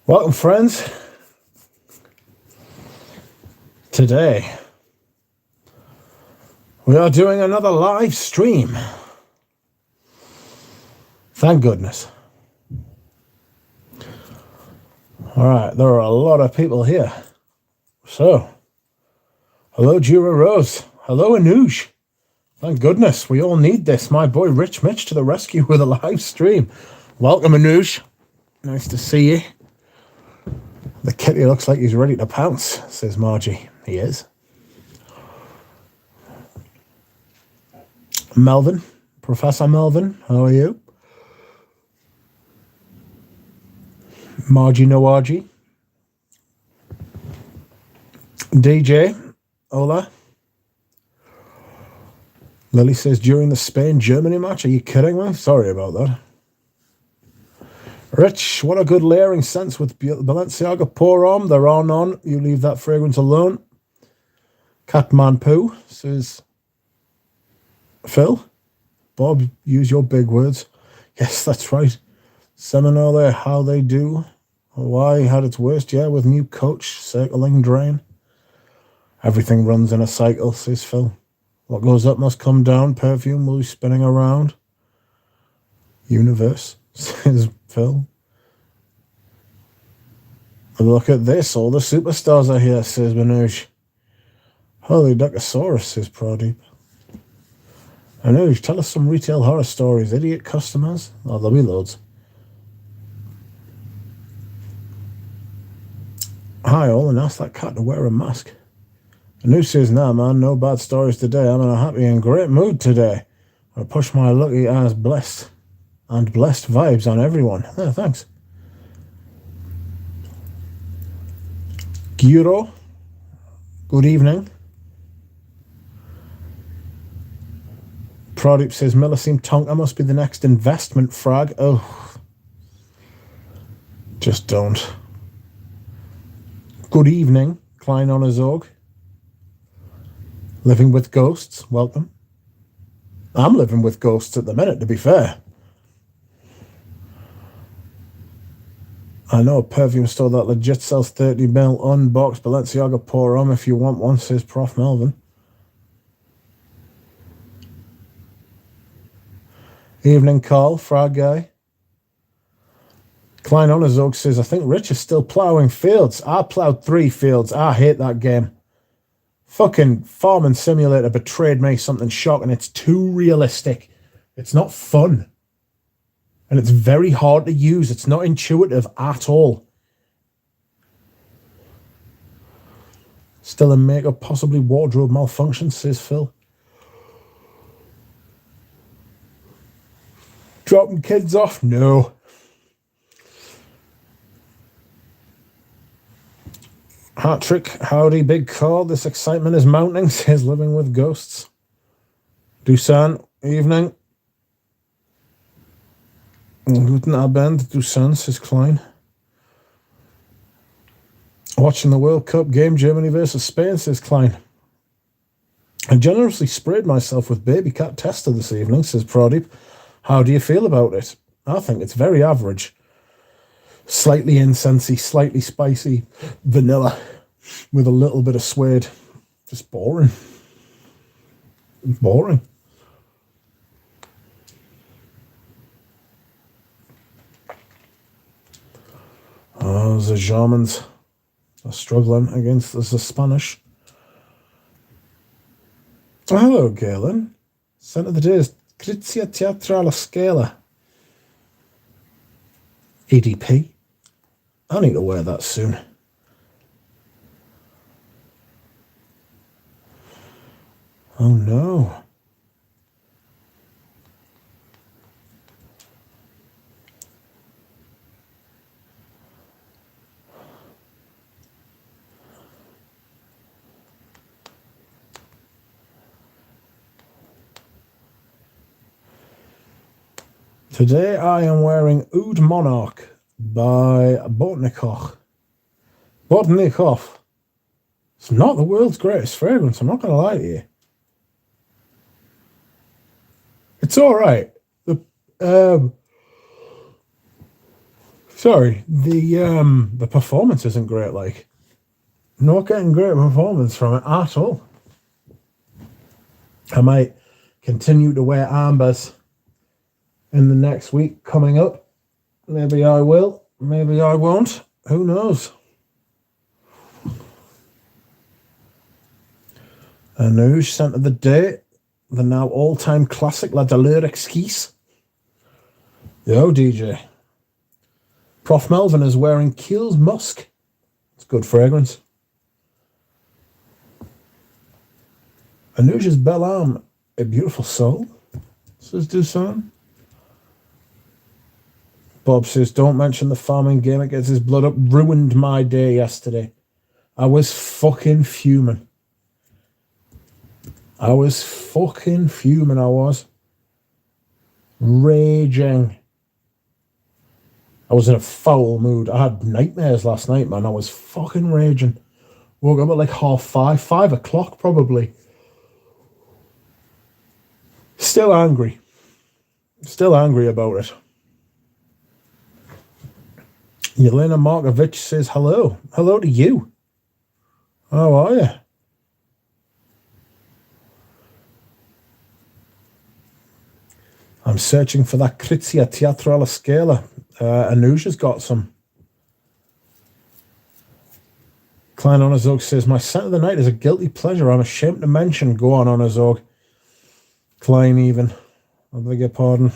Welcome, friends. Today, we are doing another live stream. Thank goodness. All right, there are a lot of people here. So, hello, Jura Rose. Hello, Anuj. Thank goodness, we all need this. My boy Rich Mitch to the rescue with a live stream. Welcome, Anuj. Nice to see you. The kitty looks like he's ready to pounce, says Margie. He is. Melvin, Professor Melvin, how are you? Margie Noargie. DJ, hola. Lily says, during the Spain-Germany match, are you kidding me? Sorry about that. Rich, what a good layering sense with Balenciaga pour on. There are none. You leave that fragrance alone. Catman Poo says, Phil, Bob, use your big words. Yes, that's right. Seminar there, how they do. Why had its worst, yeah, with new coach, circling drain. Everything runs in a cycle, says Phil. What goes up must come down. Perfume will be spinning around. Universe, says Phil. Look at this. All the superstars are here, says Manoj. Holy Duckosaurus, says Pradeep. Manoj, tell us some retail horror stories. Idiot customers? Oh, there'll be loads. Hi, all, and ask that cat to wear a mask. Manoj says, nah, man, no bad stories today. I'm in a happy and great mood today. I push my lucky ass blessed vibes on everyone. Yeah, thanks. Giro, good evening. Pradeep says, Millicene Tonka must be the next investment frag. Oh, just don't. Good evening, Klein on a Zog. Living with ghosts, welcome. I'm living with ghosts at the minute, to be fair. I know a perfume store that legit sells 30ml unboxed Balenciaga pour on if you want one, says Prof. Melvin. Evening, Carl, frag guy. Klein Onazog says, I think Rich is still ploughing fields. I ploughed 3 fields. I hate that game. Fucking Farming Simulator betrayed me something shocking. It's too realistic. It's not fun. And it's very hard to use. It's not intuitive at all. Still in makeup, possibly wardrobe malfunction, says Phil. Dropping kids off? No. Hat trick, howdy, big call. This excitement is mounting, says Living with Ghosts. Dusan, evening. Guten Abend, Dusan, says Klein. Watching the World Cup game, Germany versus Spain, says Klein. I generously sprayed myself with baby cat tester this evening, says Pradeep. How do you feel about it? I think it's very average. Slightly incensey, slightly spicy, vanilla, with a little bit of suede. Just boring. Boring. Oh, the Germans are struggling against the Spanish. Oh, hello, Galen. Scent of the day is Crizia Teatrale Scala. EDP. I need to wear that soon. Oh no. Today I am wearing Oud Monarch by Botnikov. It's not the world's greatest fragrance, I'm not going to lie to you. It's all right. The Sorry, the performance isn't great. Like, not getting great performance from it at all. I might continue to wear armbands in the next week coming up. Maybe I will. Maybe I won't. Who knows? A news sent of the day. The now all-time classic La Douleur Exquise. Yo, DJ. Prof Melvin is wearing Kiehl's Musk. It's good fragrance. Anuja's Belle Âme, a beautiful soul, says Dusan. Bob says, don't mention the farming game. It gets his blood up. Ruined my day yesterday. I was fucking fuming. I was raging. I was in a foul mood. I had nightmares last night, man. I was fucking raging. Woke up at like 5:30, 5 o'clock probably. Still angry. Still angry about it. Yelena Markovich says hello. Hello to you. How are you? I'm searching for that Crizia Teatro alla Scala. Anuja's got some. Klein Onazog says, my scent of the night is a guilty pleasure. I'm ashamed to mention. Go on, Onazog. Klein even. I beg your pardon.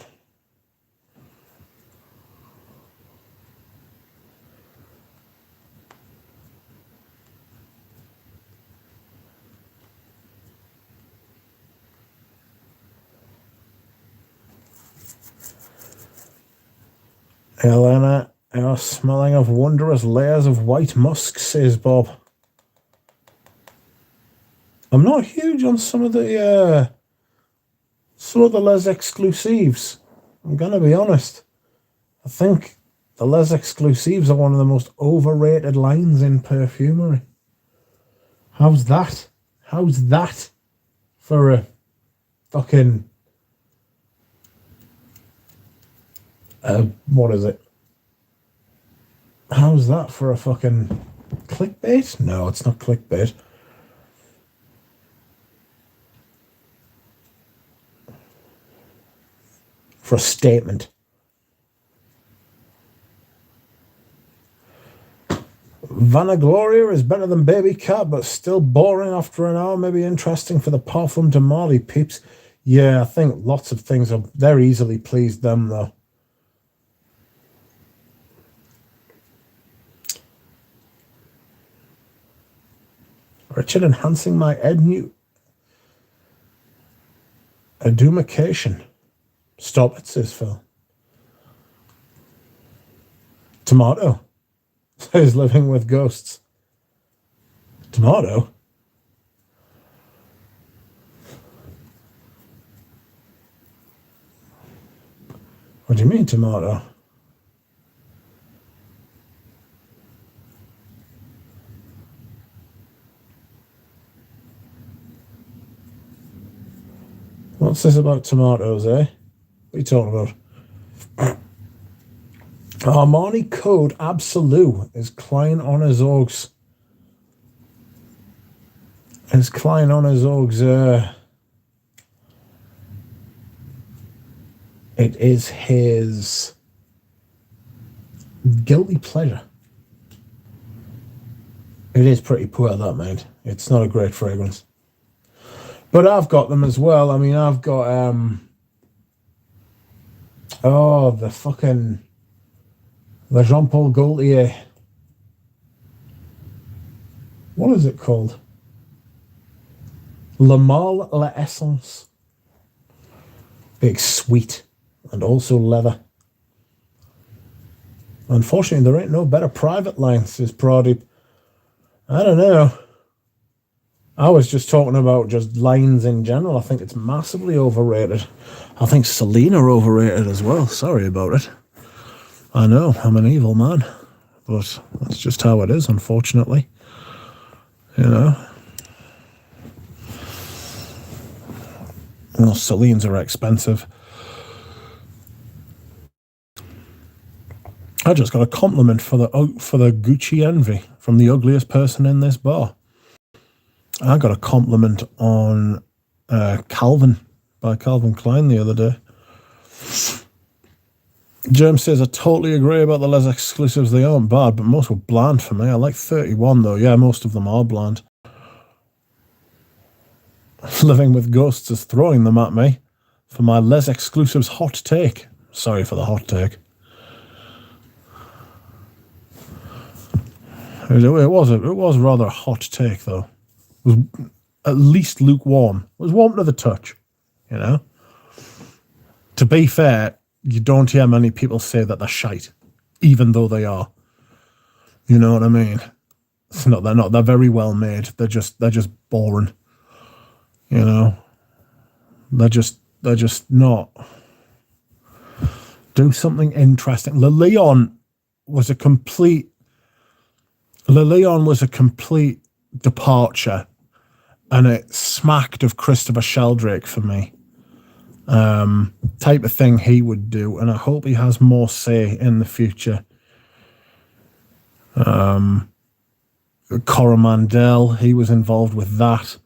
Elena, you're smelling of wondrous layers of white musk, says Bob. I'm not huge on some of the Les Exclusives. I'm gonna be honest. I think the Les Exclusives are one of the most overrated lines in perfumery. How's that? How's that for a fucking what is it? How's that for a fucking clickbait? No, it's not clickbait. For a statement. Vanagloria is better than Baby Cat, but still boring after an hour. Maybe interesting for the Parfum de Marly peeps. Yeah, I think lots of things are very easily pleased them though. Richard enhancing my edumacation. Stop it, says Phil. Tomato says living with ghosts. Tomato? What do you mean, tomato? What's this about tomatoes, eh? What are you talking about? Armani Code Absolute is Klein Onazog's. It's Klein Onazog's. It is his guilty pleasure. It is pretty poor, that, mate. It's not a great fragrance. But I've got them as well. I mean, I've got, the Jean-Paul Gaultier. What is it called? Le Mal l'Essence. Big sweet and also leather. Unfortunately, there ain't no better private line, says Pradeep. I don't know. I was just talking about just lines in general. I think it's massively overrated. I think Selena overrated as well. Sorry about it. I know, I'm an evil man. But that's just how it is, unfortunately. You know? Well, Celine's are expensive. I just got a compliment for the Gucci envy from the ugliest person in this bar. I got a compliment on Calvin by Calvin Klein the other day. James says, I totally agree about the less exclusives. They aren't bad, but most were bland for me. I like 31 though. Yeah, most of them are bland. Living with Ghosts is throwing them at me for my less exclusives hot take. Sorry for the hot take. It was rather a hot take though. It was at least lukewarm. It was warm to the touch, you know. To be fair, you don't hear many people say that they're shite, even though they are. You know what I mean? It's not. They're not. They're very well made. They're just boring. You know. They're just not. Do something interesting. Le Leon was a complete departure, and it smacked of Christopher Sheldrake for me. Type of thing he would do, and I hope he has more say in the future. Coromandel, he was involved with that.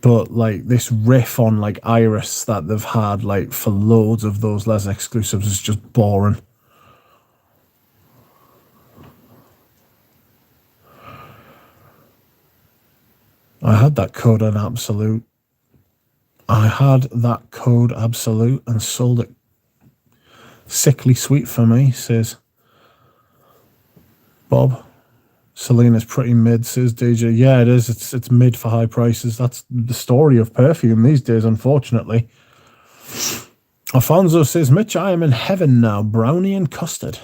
But like this riff on like Iris that they've had like for loads of those less exclusives is just boring. I had that code on Absolute. And sold it. Sickly sweet for me, says Bob. Selena's pretty mid, says DJ. Yeah, it is. It's mid for high prices. That's the story of perfume these days, unfortunately. Alfonso says, Mitch, I am in heaven now. Brownie and custard.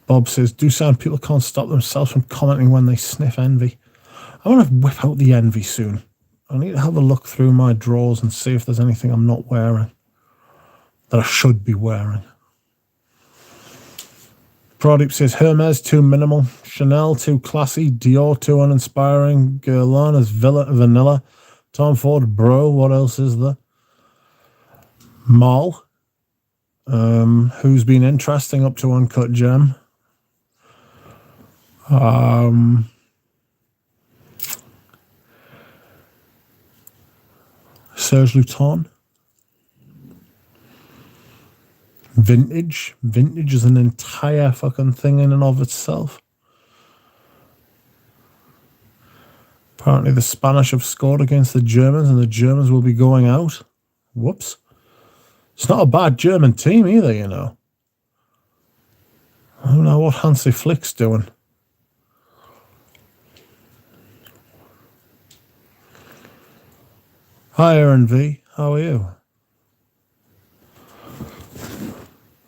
Bob says, Doosan, people can't stop themselves from commenting when they sniff envy. I want to whip out the envy soon. I need to have a look through my drawers and see if there's anything I'm not wearing that I should be wearing. Pradeep says, Hermes too minimal, Chanel too classy, Dior too uninspiring, Guerlain is vanilla, Tom Ford, bro, what else is there? Mal, who's been interesting up to Uncut Gem. Serge Luton. Vintage is an entire fucking thing in and of itself. Apparently the Spanish have scored against the Germans and the Germans will be going out. Whoops. It's not a bad German team either, you know. I don't know what Hansi Flick's doing. Hi, Aaron V. How are you?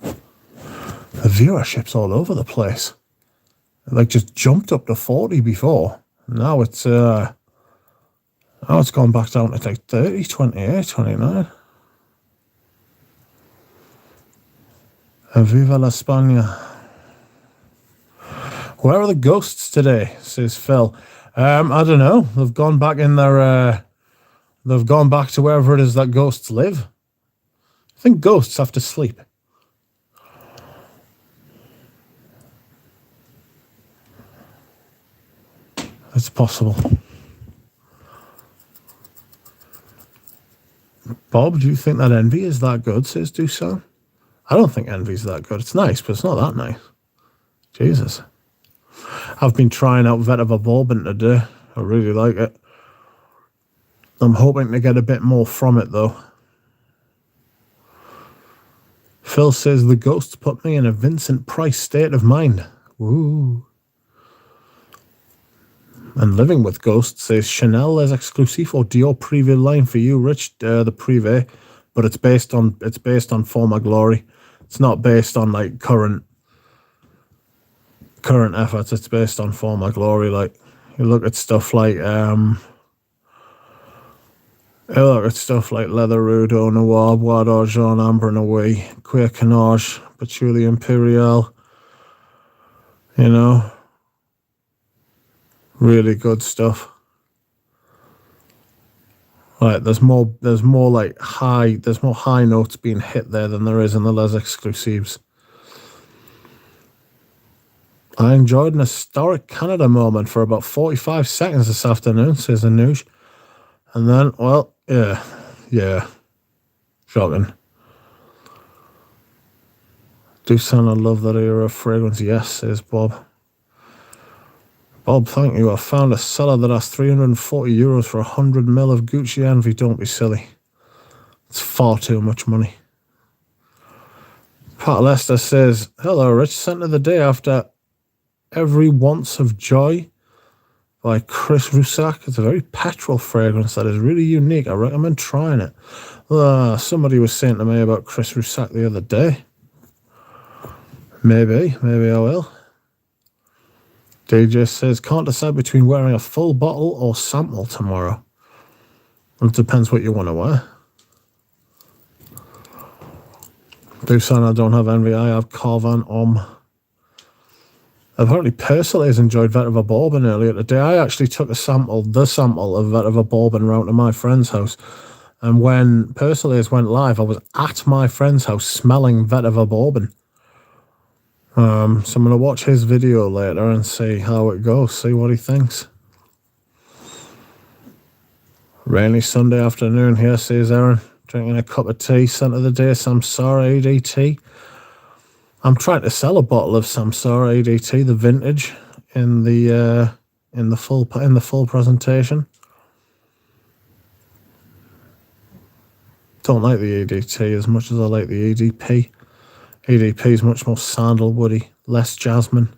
The viewership's all over the place. It like just jumped up to 40 before. Now it's gone back down to like 30, 28, 29. Viva la España. Where are the ghosts today? Says Phil. I don't know. They've gone back in their they've gone back to wherever it is that ghosts live. I think ghosts have to sleep. It's possible. Bob, do you think that envy is that good, says Doosan? I don't think envy's that good. It's nice, but it's not that nice. Jesus. I've been trying out Vetiver Bourbon today. I really like it. I'm hoping to get a bit more from it, though. Phil says, the ghosts put me in a Vincent Price state of mind. Woo. And Living with Ghosts says, Chanel is exclusive or Dior Privé line for you, Rich, the Privé, but it's based on former glory. It's not based on like current efforts. It's based on former glory. Like you look at stuff like Leather Rude, Eau Noir, Bois d'Argent, Amber Noir, Queer Canage, Patchouli Imperial. You know, really good stuff. Right, there's more like there's more high notes being hit there than there is in the Les Exclusives. I enjoyed an historic Canada moment for about 45 seconds this afternoon, says Anoush. And then, well, yeah. Shocking. Dusan, I love that era of fragrance. Yes, says Bob. Bob, thank you. I found a seller that asks €340 for 100 ml of Gucci Envy. Don't be silly. It's far too much money. Pat Lester says, hello, Rich. Scent of the day after Every Once of Joy by Chris Roussac. It's a very petrol fragrance that is really unique. I recommend trying it. Somebody was saying to me about Chris Roussac the other day. Maybe I will. DJ says, can't decide between wearing a full bottle or sample tomorrow. It depends what you want to wear. Busan, I don't have Envy. I have Carvan Apparently Persil has enjoyed Vetiver Bourbon earlier today. I actually took the sample of Vetiver Bourbon round to my friend's house. And when Persil went live, I was at my friend's house smelling Vetiver Bourbon. So I'm going to watch his video later and see how it goes, see what he thinks. Rainy Sunday afternoon here, says Aaron. Drinking a cup of tea, scent of the day, Samsara ADT. I'm trying to sell a bottle of Samsara ADT, the vintage, in the full presentation. Don't like the ADT as much as I like the ADP. ADP is much more sandalwoody, less jasmine.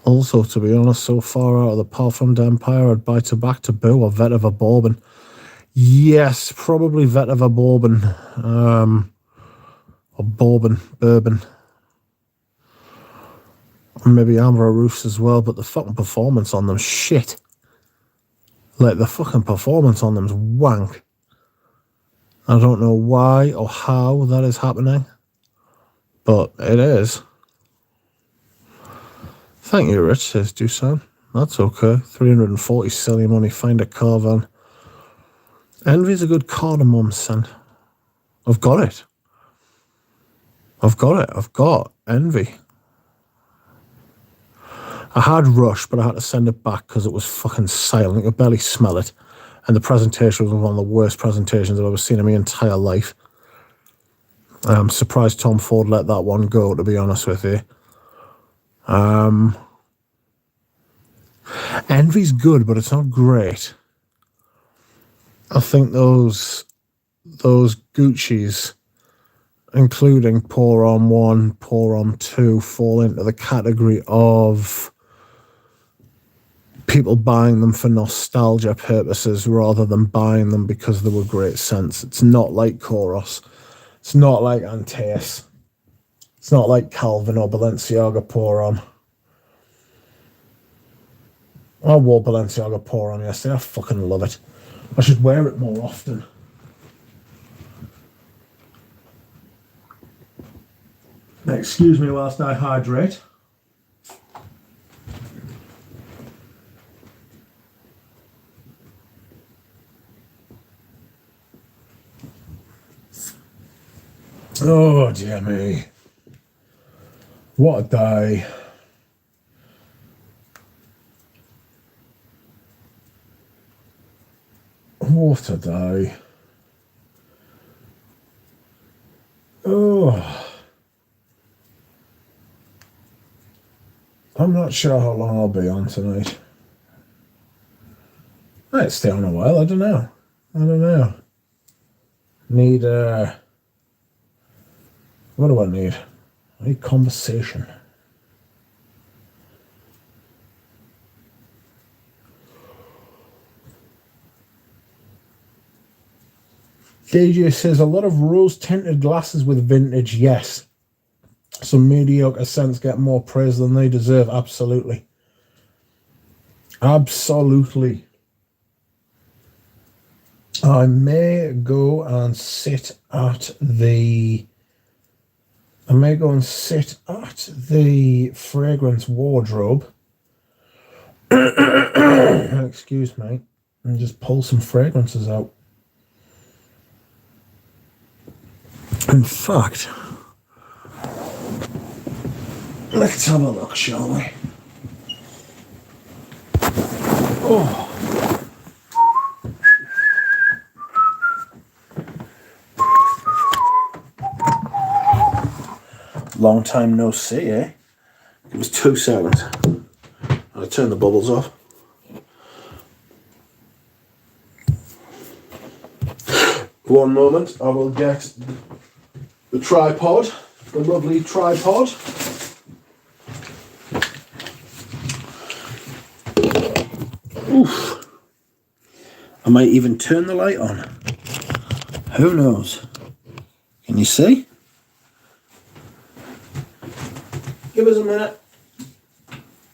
Also, to be honest, so far out of the Parfum d'Empire, I'd buy Tobacco Taboo or Vetiver Bourbon. Yes, probably Vetiver Bourbon. Or bourbon. Or maybe Amber Roofs as well, but the fucking performance on them, shit. Like, the fucking performance on them's wank. I don't know why or how that is happening, but it is. Thank you, Rich, says Dusan. That's okay. 340 silly money, find a Carvan. Envy's a good cardamom scent. I've got it. I've got Envy. I had Rush, but I had to send it back because it was fucking silent. You could barely smell it. And the presentation was one of the worst presentations I've ever seen in my entire life. I'm surprised Tom Ford let that one go, to be honest with you. Envy's good, but it's not great. I think those Gucci's, including Pour Homme 1, Pour Homme 2, fall into the category of people buying them for nostalgia purposes rather than buying them because they were great scents. It's not like Koros. It's not like Antaeus. It's not like Calvin or Balenciaga Pour Homme. I wore Balenciaga Pour Homme yesterday. I fucking love it. I should wear it more often. Excuse me whilst I hydrate. Oh, dear me. What a day. What a day. Oh. I'm not sure how long I'll be on tonight. I might stay on a while, I don't know. Need, what do I need? I need conversation. DJ says, a lot of rose-tinted glasses with vintage, yes. Some mediocre scents get more praise than they deserve, absolutely. Absolutely. I may go and sit at the fragrance wardrobe Excuse me. And just pull some fragrances out. In fact, let's have a look, shall we? Oh. Long time no see, eh? It was 2 seconds. I turn the bubbles off. One moment, I will get the tripod, the lovely tripod. Oof. I might even turn the light on. Who knows? Can you see? Give us a minute.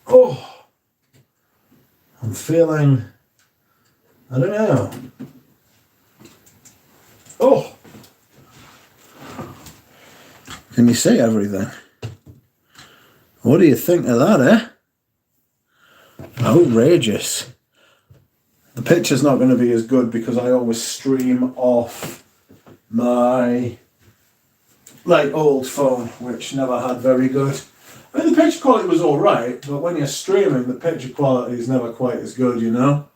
Oh, I'm feeling, I don't know. Oh, can you see everything? What do you think of that, eh? Outrageous. The picture's not going to be as good because I always stream off my old phone, which never had very good. I mean, the picture quality was alright, but when you're streaming, the picture quality is never quite as good, you know?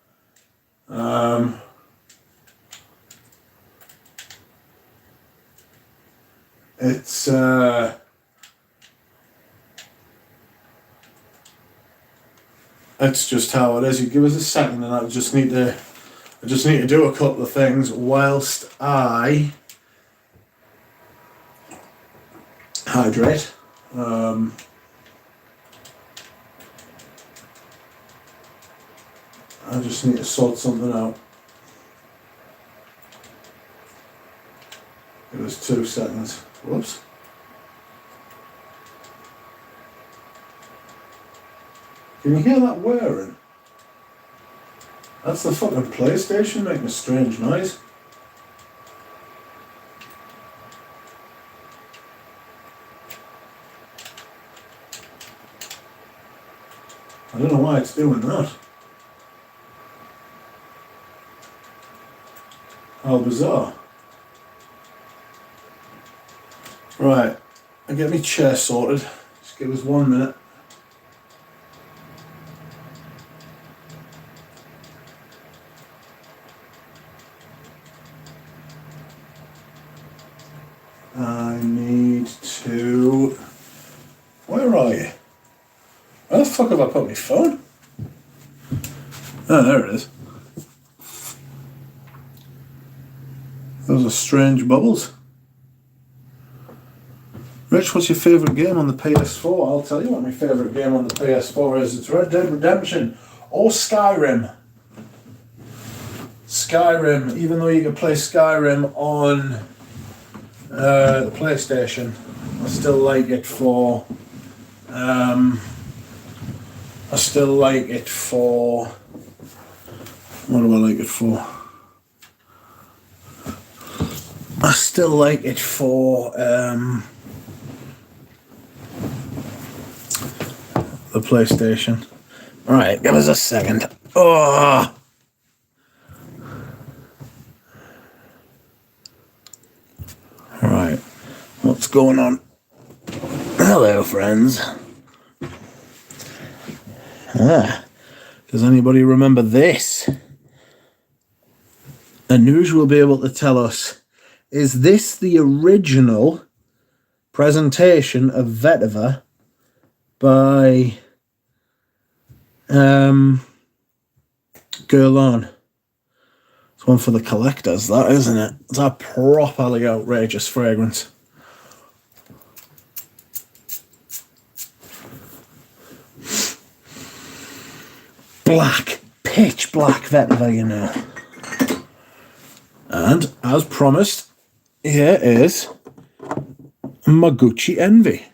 It's just how it is. You give us a second and I just need to do a couple of things whilst I hydrate. I just need to sort something out. It was 2 seconds. Whoops. Can you hear that whirring? That's the fucking PlayStation making a strange noise. I don't know why it's doing that. How bizarre. Right, I'll get my chair sorted. Just give us 1 minute. I need to... Where are you? Where the fuck have I put my phone? Oh, there it is. Those are strange bubbles. Rich, what's your favourite game on the PS4? I'll tell you what my favourite game on the PS4 is. It's Red Dead Redemption or Skyrim. Skyrim, even though you can play Skyrim on the PlayStation, I still like it for... What do I like it for? I still like it for the PlayStation. Alright, give us a second. Oh! Alright, what's going on? Hello, friends. Does anybody remember this? Anuj will be able to tell us, is this the original presentation of Vetiver by Guerlain? It's one for the collectors, that, isn't it? It's a properly outrageous fragrance. Black, pitch black Vetiver, you know. And, as promised, here is Maguchi Envy.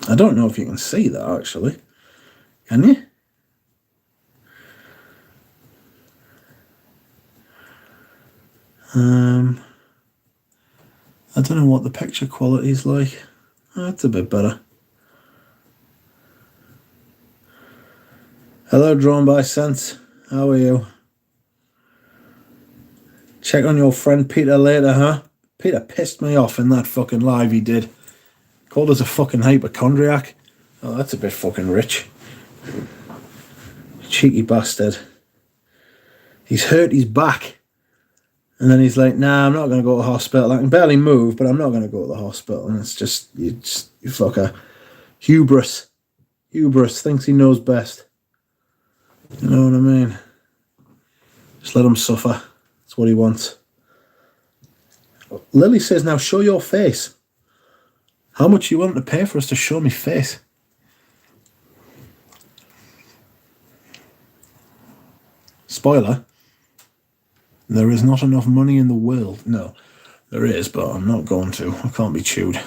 I don't know if you can see that, actually. Can you? I don't know what the picture quality is like. That's a bit better. Hello, Drawn by Sense. How are you? Check on your friend Peter later, huh? Peter pissed me off in that fucking live he did. Called us a fucking hypochondriac. Oh, that's a bit fucking rich. Cheeky bastard. He's hurt his back. And then he's like, nah, I'm not going to go to the hospital. I can barely move, but I'm not going to go to the hospital. And it's just, you fucker. Hubris. Hubris thinks he knows best. You know what I mean? Just let him suffer. That's what he wants. Lily says, now show your face. How much you want to pay for us to show me face? Spoiler. There is not enough money in the world. No, there is, but I'm not going to. I can't be chewed.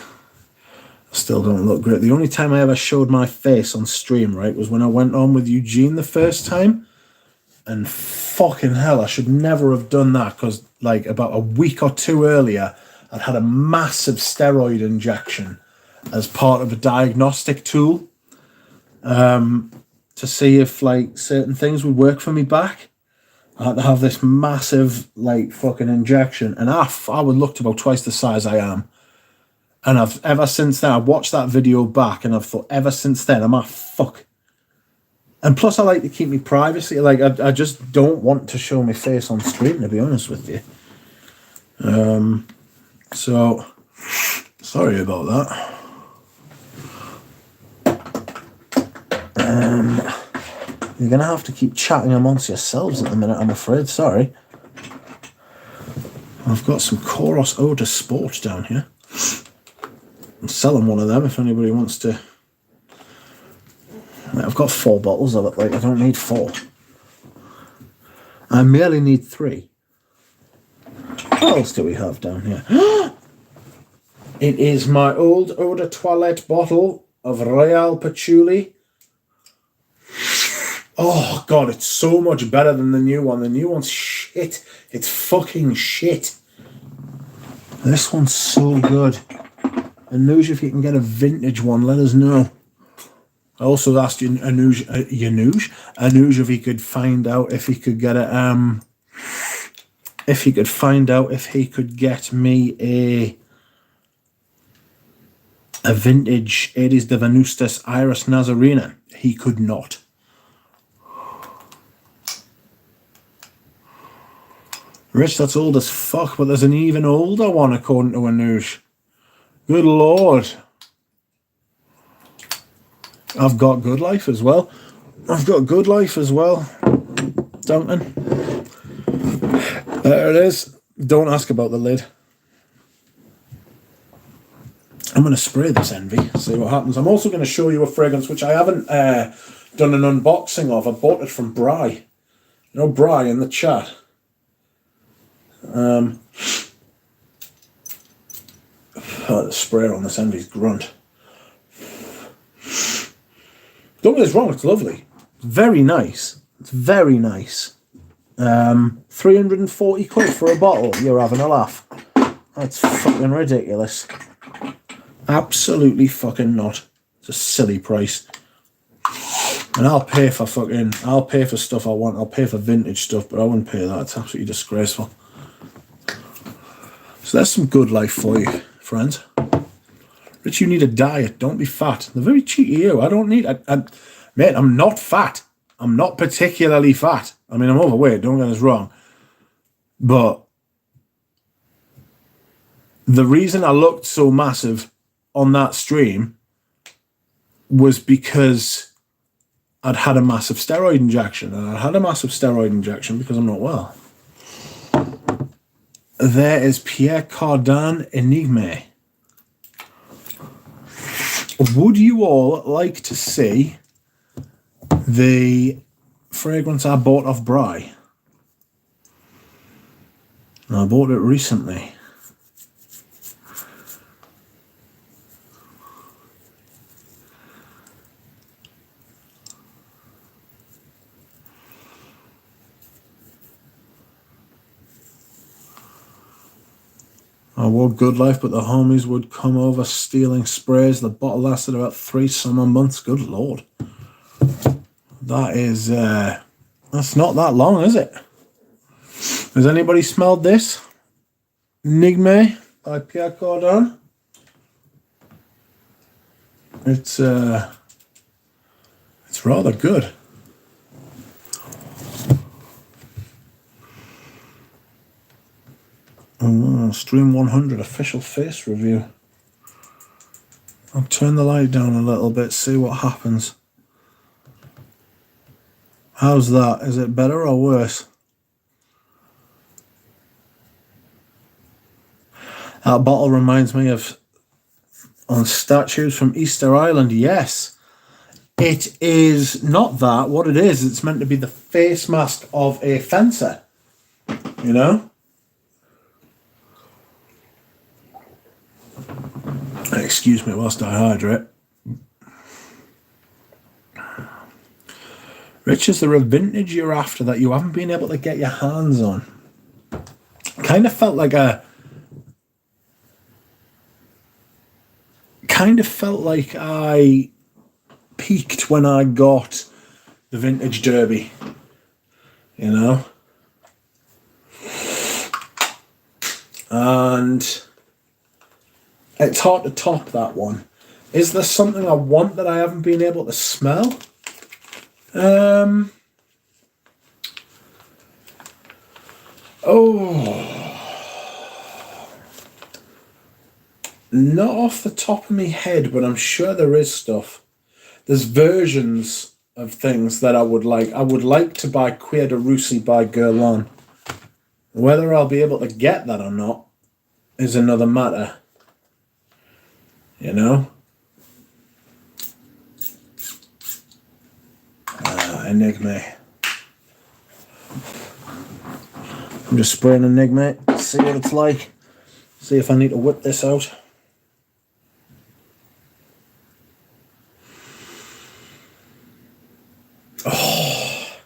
I still don't look great. The only time I ever showed my face on stream, right, was when I went on with Eugene the first time. And fucking hell, I should never have done that because, like, about a week or two earlier, I'd had a massive steroid injection as part of a diagnostic tool to see if, like, certain things would work for me back. I had to have this massive, like, fucking injection, and I would look about twice the size I am. And I've ever since then, I watched that video back, and I've thought ever since then, I'm fuck. And plus, I like to keep my privacy. Like, I just don't want to show my face on stream, to be honest with you. So, sorry about that. You're going to have to keep chatting amongst yourselves at the minute, I'm afraid. Sorry. I've got some Koros Odor Sport down here. I'm selling one of them if anybody wants to. I've got 4 bottles of it. Like, I don't need 4. I merely need 3. What else do we have down here? It is my old Eau de Toilette bottle of Royal Patchouli. Oh, God, it's so much better than the new one. The new one's shit. It's fucking shit. This one's so good. And Anuj, if you can get a vintage one, let us know. I also asked Anuj if he could find out if he could get a if he could find out if he could get me a vintage 80s de Venustus Iris Nazarena. He could not. Rich, that's old as fuck, but there's an even older one according to Anuj. Good Lord. I've got Good Life as well. Duncan. There it is. Don't ask about the lid. I'm going to spray this Envy, see what happens. I'm also going to show you a fragrance which I haven't done an unboxing of. I bought it from Bry. You know Bry in the chat? The sprayer on this Envy's grunt. Don't get us wrong, it's lovely. Very nice. It's very nice. 340 quid for a bottle. You're having a laugh. That's fucking ridiculous. Absolutely fucking not. It's a silly price. And I'll pay for stuff I want. I'll pay for vintage stuff, but I wouldn't pay that. It's absolutely disgraceful. So that's some Good Life for you, friends. Rich, you need a diet. Don't be fat. They're very cheeky, you. I don't need... mate, I'm not fat. I'm not particularly fat. I mean, I'm overweight. Don't get us wrong. But the reason I looked so massive on that stream was because I'd had a massive steroid injection. And I had a massive steroid injection because I'm not well. There is Pierre Cardin Enigme. Would you all like to see the fragrance I bought off Bry? I bought it recently. I wore Good Life, but the homies would come over stealing sprays. The bottle lasted about 3 summer months. Good Lord. That is, that's not that long, is it? Has anybody smelled this? Nigme by Pierre Cardin. It's rather good. Stream 100 official face review. I'll turn the light down a little bit, see what happens. How's that? Is it better or worse? That bottle reminds me of on statues from Easter Island. Yes, it is not that. What it is, it's meant to be the face mask of a fencer. You know? Excuse me whilst I hydrate. Rich, is there a vintage you're after that you haven't been able to get your hands on? Kind of felt like I peaked when I got the vintage derby, you know? And it's hard to top that one. Is there something I want that I haven't been able to smell? Not off the top of my head, but I'm sure there is stuff. There's versions of things that I would like. I would like to buy Cuir de Russie by Guerlain. Whether I'll be able to get that or not is another matter. You know? Enigma. I'm just spraying Enigma, see what it's like. See if I need to whip this out. Oh,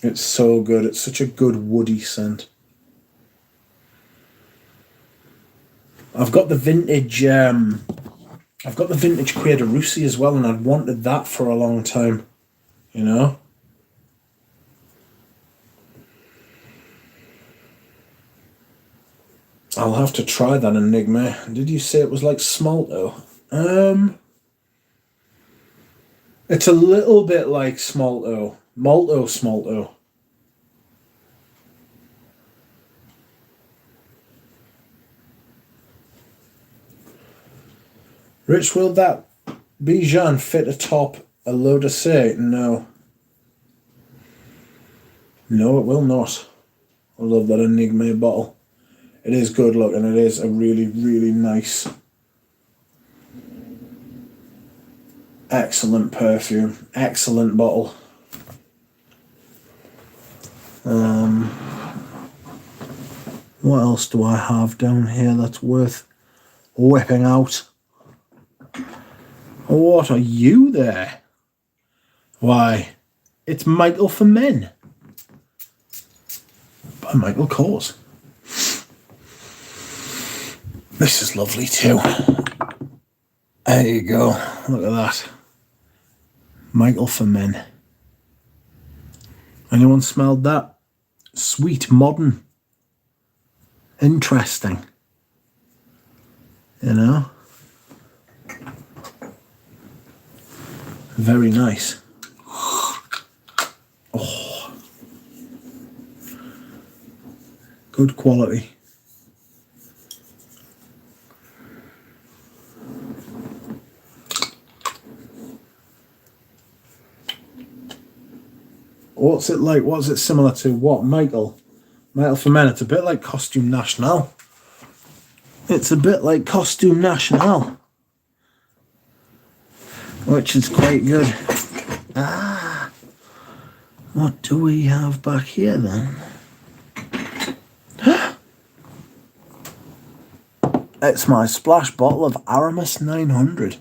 it's so good. It's such a good woody scent. I've got the vintage Cuir de Russie as well, and I'd wanted that for a long time. You know? I'll have to try that Enigma. Did you say it was like Smalto? It's a little bit like Smalto. Smalto. Rich, will that Bijan fit atop a L'Eau de Say? No. No, it will not. I love that Enigma bottle. It is good looking. It is a really, really nice, excellent perfume. Excellent bottle. What else do I have down here that's worth whipping out? What are you there? Why, it's Michael for Men by Michael Kors. This is lovely too. There you go. Look at that. Michael for Men. Anyone smelled that? Sweet, modern, interesting. You know? Very nice. Oh. Good quality. What's it like? What's it similar to? What? Michael? Michael for Men. It's a bit like Costume National. It's a bit like Costume National. Which is quite good. What do we have back here then? It's my splash bottle of Aramis 900.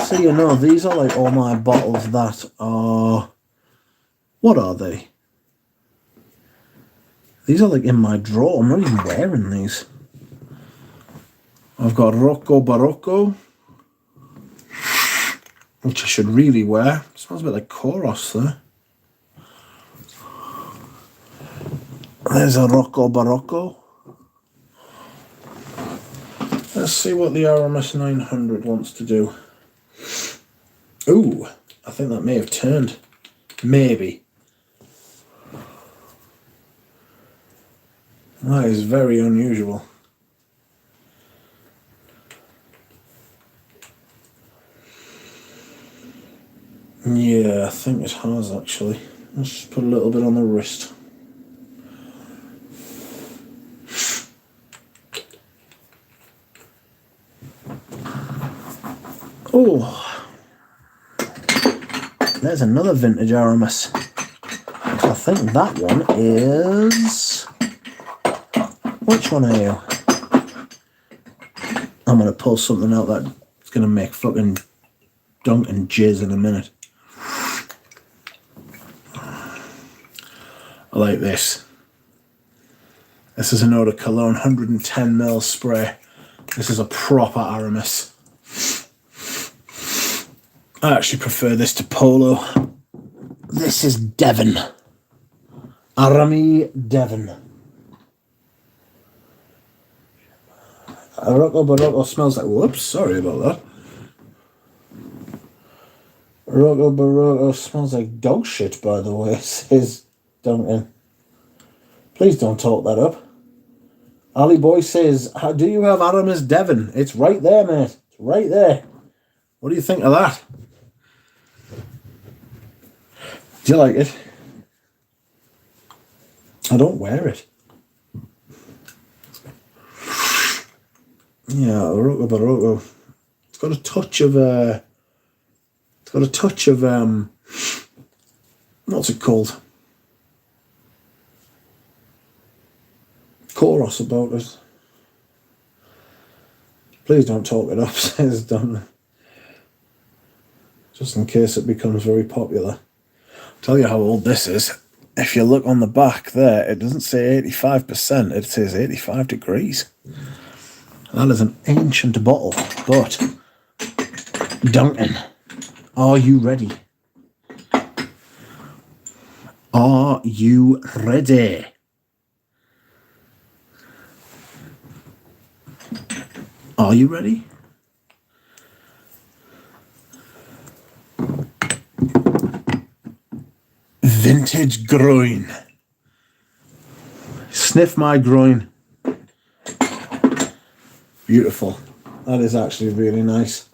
So you know, these are like all my bottles that are... What are they? These are like in my drawer. I'm not even wearing these. I've got Rocco Barocco. which I should really wear. It smells a bit like Koros there. There's a Rocco Barocco. Let's see what the RMS 900 wants to do. Ooh, I think that may have turned. Maybe. That is very unusual. Yeah, I think it has actually. Let's just put a little bit on the wrist. Oh, there's another vintage RMS. I think that one is... Which one are you? I'm going to pull something out that's going to make fucking dunk and jizz in a minute. I like this. This is an Eau de Cologne 110ml spray. This is a proper Aramis. I actually prefer this to Polo. This is Devon. Arami Devon. Rocco Barocco smells like... Whoops, sorry about that. Rocco Barocco smells like dog shit, by the way, says Duncan. Please don't talk that up. Ali Boy says, do you have Aramis Devon? It's right there, mate. It's right there. What do you think of that? Do you like it? I don't wear it. Yeah, Rocco Barocco. It's got a touch of what's it called? Koros about it. Please don't talk it up, says Don. Just in case it becomes very popular. I'll tell you how old this is. If you look on the back there, it doesn't say 85%, it says 85 degrees. That is an ancient bottle, but Duncan, are you ready? Are you ready? Are you ready? Vintage groin. Sniff my groin. Beautiful. That is actually really nice.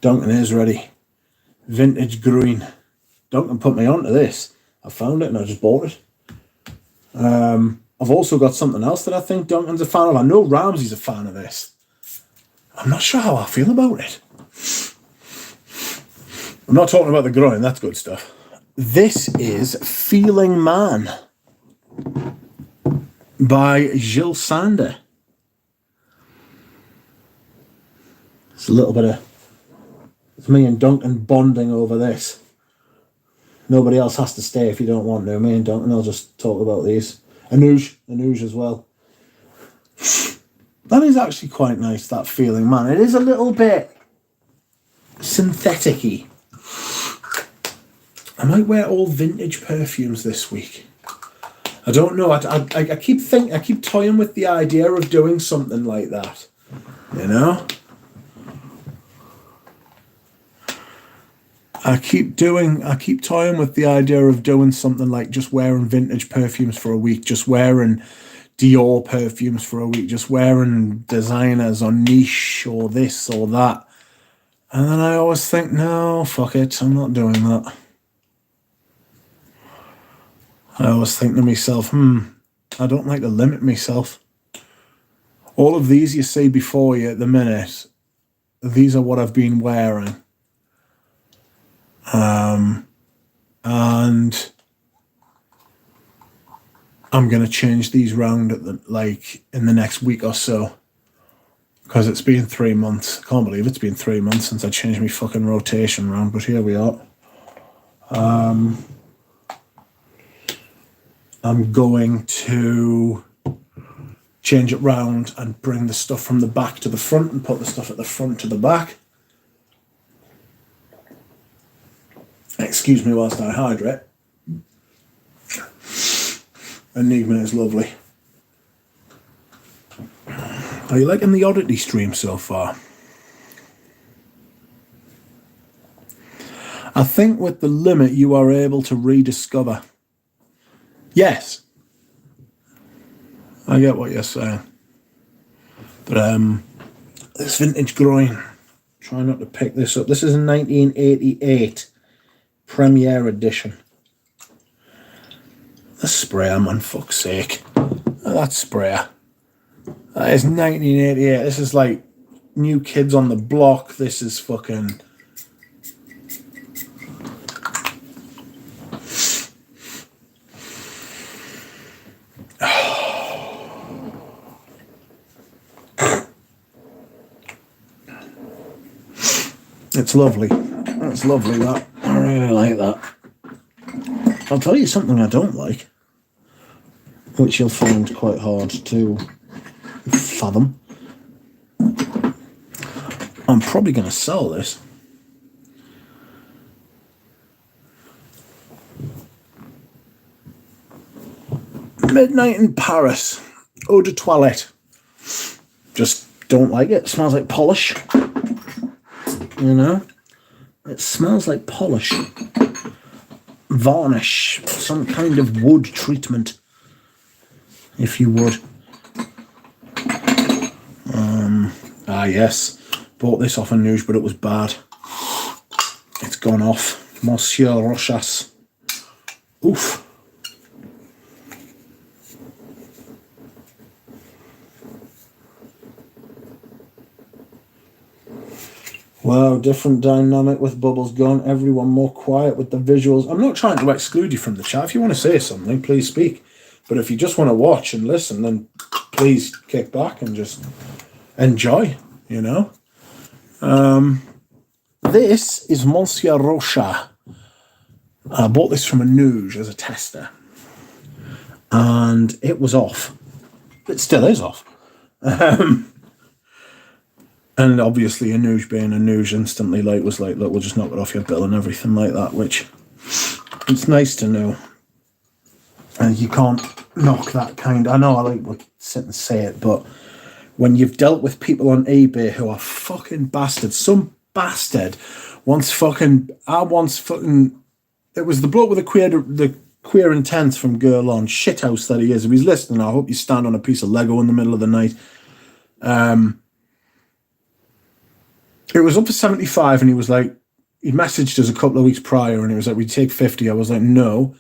Duncan is ready. Vintage groin. Duncan put me onto this. I found it and I just bought it. I've also got something else that I think Duncan's a fan of. I know Ramsey's a fan of this. I'm not sure how I feel about it. I'm not talking about the groin, that's good stuff. This is Feeling Man by Gilles Sander. It's a little bit of... It's me and Duncan bonding over this. Nobody else has to stay if you don't want to. Me and Duncan will just talk about these. Anouge as well. That is actually quite nice, that Feeling Man. It is a little bit synthetic-y. I might wear all vintage perfumes this week. I don't know. I keep toying with the idea of doing something like that. You know? I keep toying with the idea of doing something like just wearing vintage perfumes for a week, just wearing Dior perfumes for a week, just wearing designers or niche or this or that. And then I always think, no, fuck it, I'm not doing that. I always think to myself, I don't like to limit myself. All of these you see before you at the minute, these are what I've been wearing. And I'm going to change these round in the next week or so. Because it's been 3 months. I can't believe it's been 3 months since I changed my fucking rotation round, but here we are. I'm going to change it round and bring the stuff from the back to the front and put the stuff at the front to the back. Excuse me whilst I hydrate. Enigma is lovely. Are you liking the oddity stream so far? I think with the limit you are able to rediscover. Yes. I get what you're saying. But this vintage groin, try not to pick this up. This is a 1988 Premiere Edition. The sprayer, man, fuck's sake. That sprayer. That is 1988. This is like New Kids on the Block. This is fucking... It's lovely. That's lovely, that. I really like that. I'll tell you something I don't like, which you'll find quite hard to fathom. I'm probably going to sell this. Midnight in Paris. Eau de toilette. Just don't like it. It smells like polish. You know? It smells like polish. Varnish. Some kind of wood treatment. If you would. Yes. Bought this off a Nuge, but it was bad. It's gone off. Monsieur Rochas. Oof. Wow, different dynamic with bubbles gone. Everyone more quiet with the visuals. I'm not trying to exclude you from the chat. If you want to say something, please speak. But if you just want to watch and listen, then please kick back and just enjoy, you know. This is Monsieur Rocha. I bought this from a Nuge as a tester. And it was off. It still is off. And obviously a Nuge being a Nuge instantly like was like, look, we'll just knock it off your bill and everything like that, which it's nice to know. And you can't knock that kind. I know I like to sit and say it, but when you've dealt with people on eBay who are fucking bastards, some bastard once fucking, it was the bloke with the queer intent from Girl On, shithouse that he is. If he's listening, I hope you stand on a piece of Lego in the middle of the night. It was up for 75 and he was like, he messaged us a couple of weeks prior and he was like, we'd take 50. I was like, no,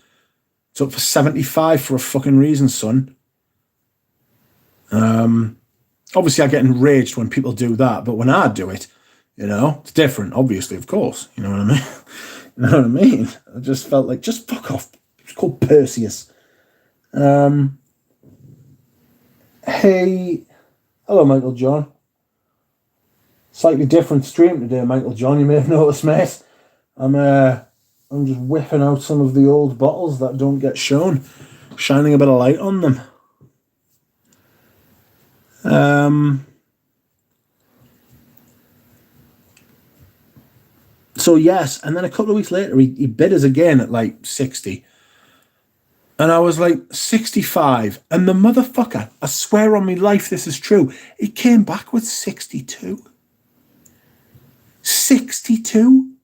it's up for 75 for a fucking reason, son. Obviously I get enraged when people do that, but when I do it, you know, it's different, obviously, of course. You know what I mean? You know what I mean? I just felt like, just fuck off. It's called Perseus. Hey, hello, Michael John. Slightly different stream today, Michael John. You may have noticed, mate. I'm just whipping out some of the old bottles that don't get shown, shining a bit of light on them. So yes, and then a couple of weeks later, he bid us again at like 60. And I was like, 65. And the motherfucker, I swear on my life this is true, he came back with 62. 62?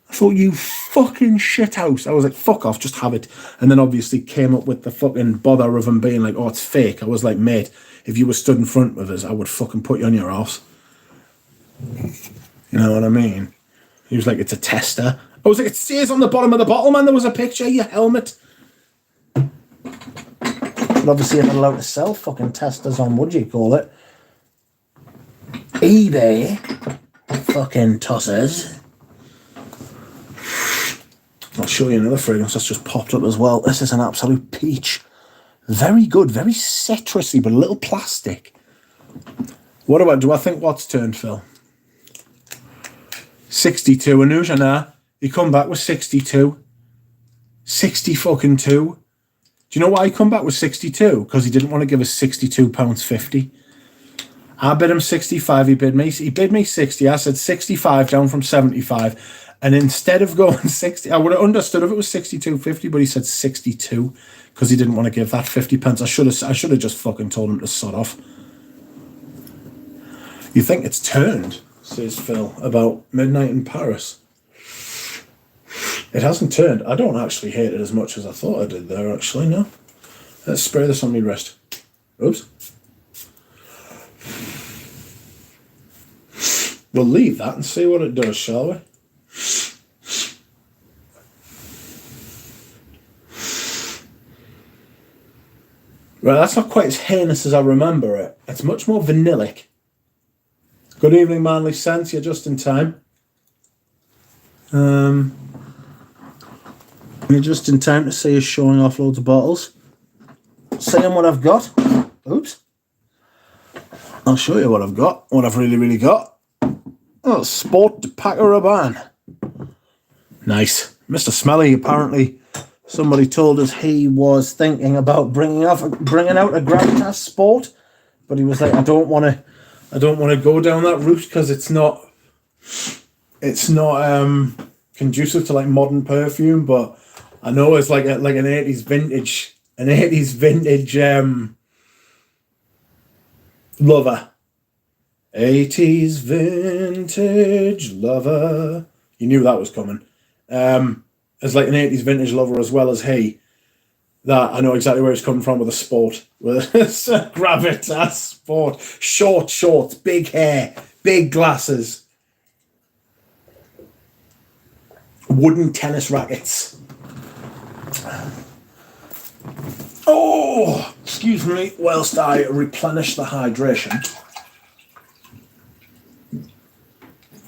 I thought, you fucking shithouse. I was like, fuck off, just have it. And then obviously came up with the fucking bother of him being like, oh, it's fake. I was like, mate, if you were stood in front of us, I would fucking put you on your ass. You know what I mean? He was like, it's a tester. I was like, it says on the bottom of the bottle, man, there was a picture of your helmet. But obviously you're not allowed to sell fucking testers on, would you call it? eBay. Fucking tossers. I'll show you another fragrance that's just popped up as well. This is an absolute peach. Very good, very citrusy, but a little plastic. What about, do I think what's turned, Phil? 62, Anuja, nah. He come back with 62. 60 fucking 2. Do you know why he come back with 62? Because he didn't want to give us £62.50. I bid him 65. He bid me 60. I said 65 down from 75. And instead of going 60, I would have understood if it was 62.50, but he said 62 because he didn't want to give that 50 pence. I should have just fucking told him to sod off. You think it's turned, says Phil, about midnight in Paris. It hasn't turned. I don't actually hate it as much as I thought I did there, actually, no. Let's spray this on my wrist. Oops. We'll leave that and see what it does, shall we? Right, that's not quite as heinous as I remember it. It's much more vanillic. Good evening, Manly Sense. You're just in time. You're just in time to see us showing off loads of bottles. Seeing what I've got. Oops. I'll show you what I've got. What I've really got. Oh, Sport de Paco Rabanne. Nice. Mr. Smelly, apparently, somebody told us he was thinking about bringing out a Gravitas Sport, but he was like, I don't want to go down that route because it's not conducive to like modern perfume. But I know it's like an 80s vintage, lover. 80s vintage lover. You knew that was coming. As like an 80s vintage lover as well as he. That I know exactly where it's coming from with a sport. With a Gravitas Sport. Short shorts, big hair, big glasses. Wooden tennis rackets. Oh, excuse me, whilst I replenish the hydration.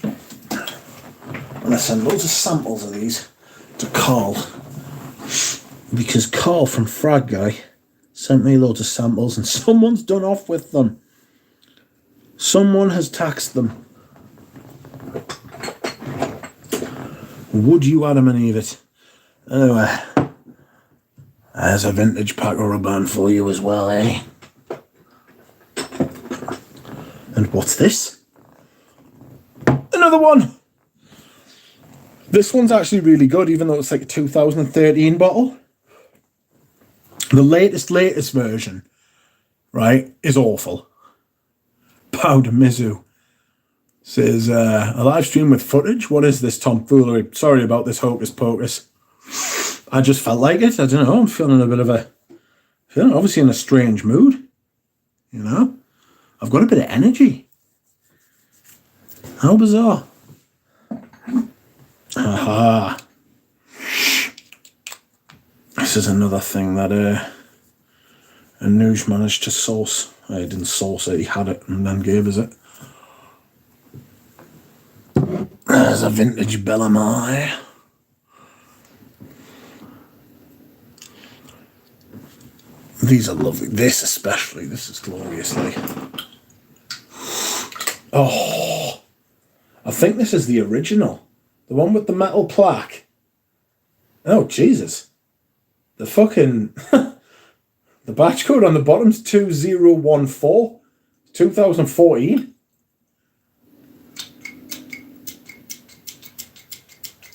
I'm going to send loads of samples of these to Carl. Because Carl from Frag Guy sent me loads of samples and someone's done off with them. Someone has taxed them. Would you Adam and Eve it? Anyway, there's a vintage Paco Rabanne for you as well, eh? And what's this? Another one! This one's actually really good, even though it's like a 2013 bottle. The latest version, right, is awful. Powder Mizu says, a live stream with footage? What is this tomfoolery? Sorry about this hocus pocus. I just felt like it. I don't know. I'm feeling obviously in a strange mood. You know? I've got a bit of energy. How bizarre. Aha. This is another thing that Anuj managed to source. He didn't source it, he had it and then gave us it. There's a vintage Bellamai. These are lovely. This especially. This is gloriously. Oh, I think this is the original. The one with the metal plaque. Oh, Jesus. The fucking... the batch code on the bottom's 2014. 2014.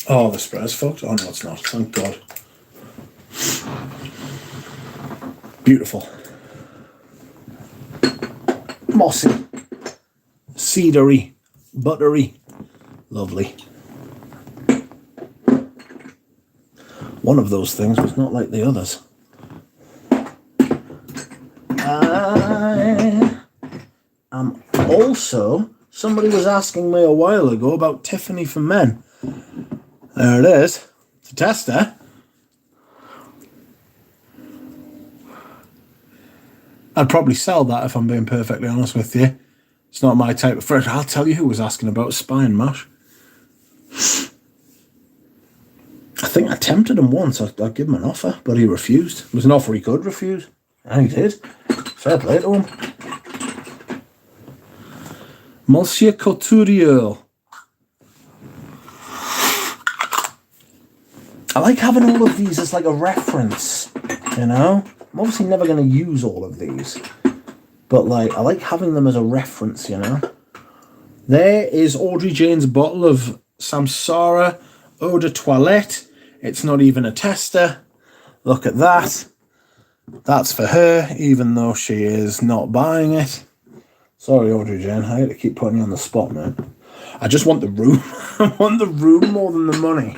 Oh, the spray's fucked. Oh, no, it's not. Thank God. Beautiful. Mossy. Cedary. Buttery. Lovely. One of those things was not like the others. I am also... Somebody was asking me a while ago about Tiffany for Men. There it is. It's a tester. I'd probably sell that if I'm being perfectly honest with you. It's not my type of friend. I'll tell you who was asking about spine mash. I think I tempted him once. I'd give him an offer, but he refused. It was an offer he could refuse. And he did. Fair play to him. Monsieur Couturier. I like having all of these as like a reference. You know? I'm obviously never going to use all of these. But, like, I like having them as a reference, you know? There is Audrey Jane's bottle of Samsara Eau de Toilette. It's not even a tester. Look at that. That's for her, even though she is not buying it. Sorry, Audrey Jane. I hate to keep putting you on the spot, man. I just want the room. I want the room more than the money.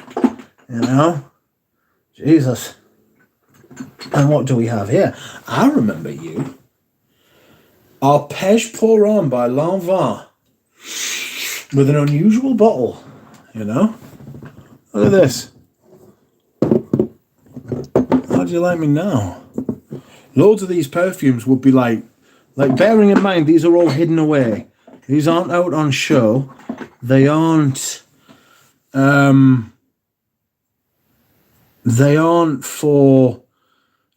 You know? Jesus. And what do we have here? I remember you. Arpège pour homme by Lanvin. With an unusual bottle. You know? Look at this. How do you like me now? Loads of these perfumes would be like bearing in mind these are all hidden away. These aren't out on show. They aren't for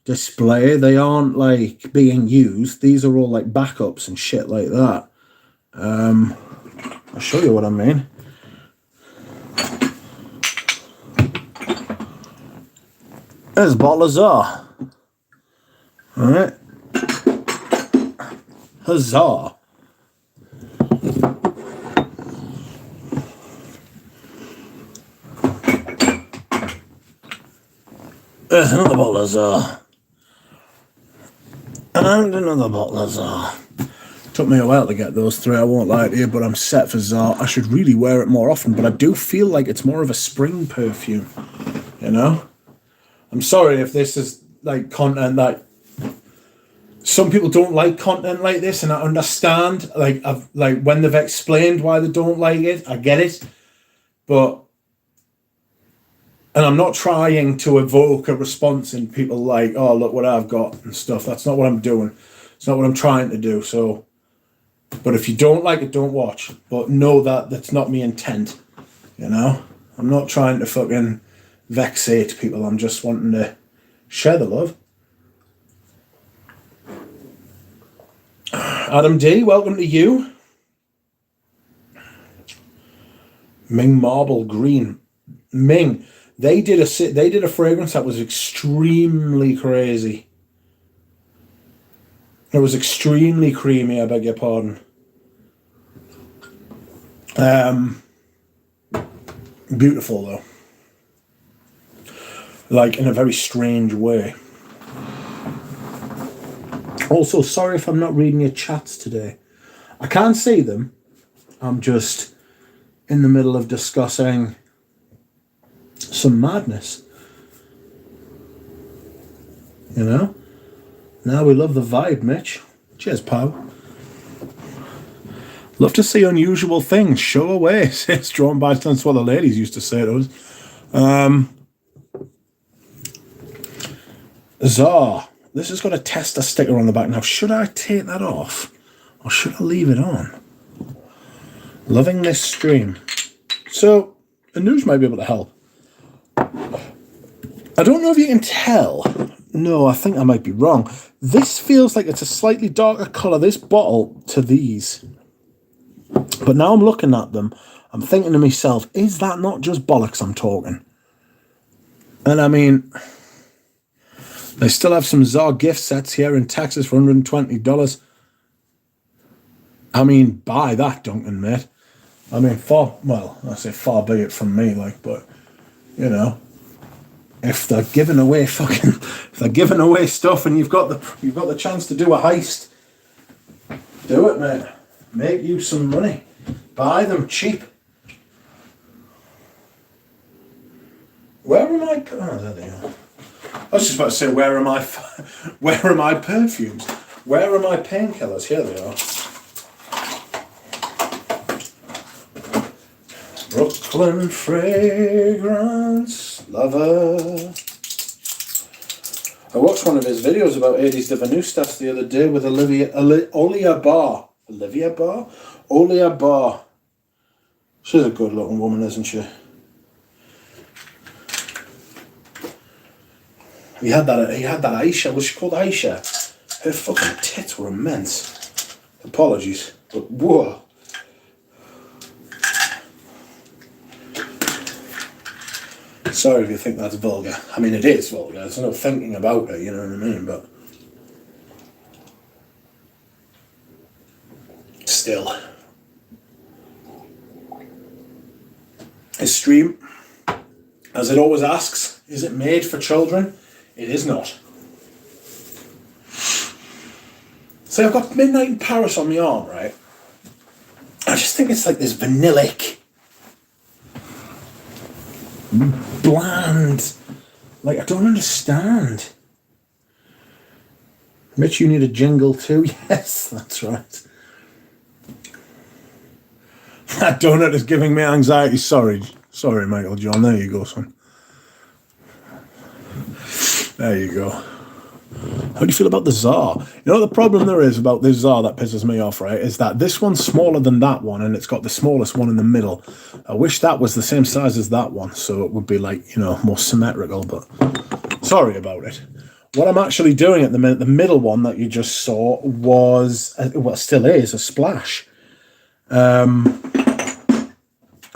display. They aren't like being used. These are all like backups and shit like that. I'll show you what I mean. There's a bottle of Tsar. Alright. Huzzah. There's another bottle of Tsar. And another bottle of Tsar. Took me a while to get those three, I won't lie to you, but I'm set for Tsar. I should really wear it more often, but I do feel like it's more of a spring perfume, you know? I'm sorry if this is like content that some people don't like content like this, and I understand. Like when they've explained why they don't like it, I get it. But and I'm not trying to evoke a response in people like, oh look what I've got and stuff. That's not what I'm doing. It's not what I'm trying to do. So, but if you don't like it, don't watch. But know that that's not my intent. You know, I'm not trying to fucking vexate people. I'm just wanting to share the love. Adam D, welcome to you. Ming Marble Green. Ming, they did a fragrance that was extremely crazy. It was extremely creamy, I beg your pardon. Beautiful though. Like in a very strange way. Also, sorry if I'm not reading your chats today. I can't see them. I'm just in the middle of discussing some madness. You know? Now we love the vibe, Mitch. Cheers, pal. Love to see unusual things. Show away. It's drawn by, that's what the ladies used to say to us. Tsar. This has got a tester sticker on the back. Now, should I take that off? Or should I leave it on? Loving this stream. So, Anuj might be able to help. I don't know if you can tell. No, I think I might be wrong. This feels like it's a slightly darker colour, this bottle, to these. But now I'm looking at them, I'm thinking to myself, is that not just bollocks I'm talking? And I mean, they still have some Tsar gift sets here in Texas for $120. I mean, buy that, Duncan, mate. I mean, I say far be it from me, like, but, you know, if they're giving away stuff and you've got the chance to do a heist, do it, mate. Make you some money. Buy them cheap. Where am I? Oh, there they are. I was just about to say, where are my perfumes? Where are my painkillers? Here they are. Brooklyn Fragrance Lover. I watched one of his videos about 80s de Venustas the other day with Olia Bar. Olivia Bar? Olia Bar. She's a good looking woman, isn't she? He had that Aisha. Was she called Aisha? Her fucking tits were immense. Apologies, but whoa. Sorry if you think that's vulgar. I mean, it is vulgar. There's no thinking about it, you know what I mean? But still. His stream, as it always asks, is it made for children? It is not. So I've got Midnight in Paris on my arm, right? I just think it's like this vanillic, bland, like I don't understand. Mitch, you need a jingle too? Yes, that's right. That donut is giving me anxiety. Sorry, Michael John. There you go, son. There you go. How do you feel about the Tsar? You know, the problem there is about this Tsar that pisses me off, right, is that this one's smaller than that one, and it's got the smallest one in the middle. I wish that was the same size as that one, so it would be, like, you know, more symmetrical, but sorry about it. What I'm actually doing at the minute, the middle one that you just saw was, well, still is, a splash.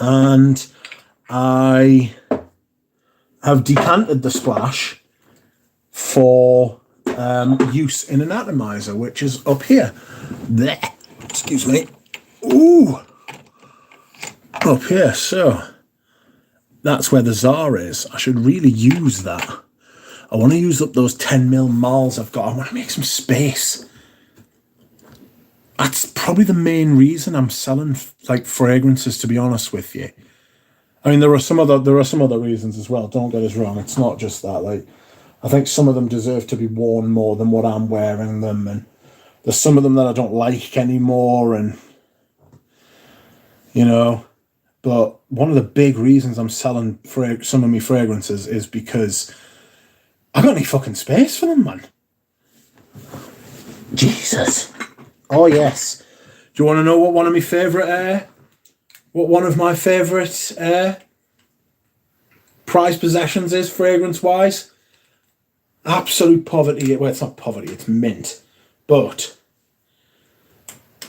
And I have decanted the splash for use in an atomizer, which is up here. There. Excuse me. Ooh. Up here. So that's where the Tsar is. I should really use that. I want to use up those 10mm mals I've got. I want to make some space. That's probably the main reason I'm selling like fragrances, to be honest with you. I mean, there are some other reasons as well. Don't get us wrong. It's not just that. Like, I think some of them deserve to be worn more than what I'm wearing them, and there's some of them that I don't like anymore, and you know. But one of the big reasons I'm selling some of my fragrances is because I got any fucking space for them, man. Jesus. Oh yes. Do you want to know what one of my favourite prized possessions is, fragrance-wise? Absolute poverty. Well, it's not poverty, it's mint. But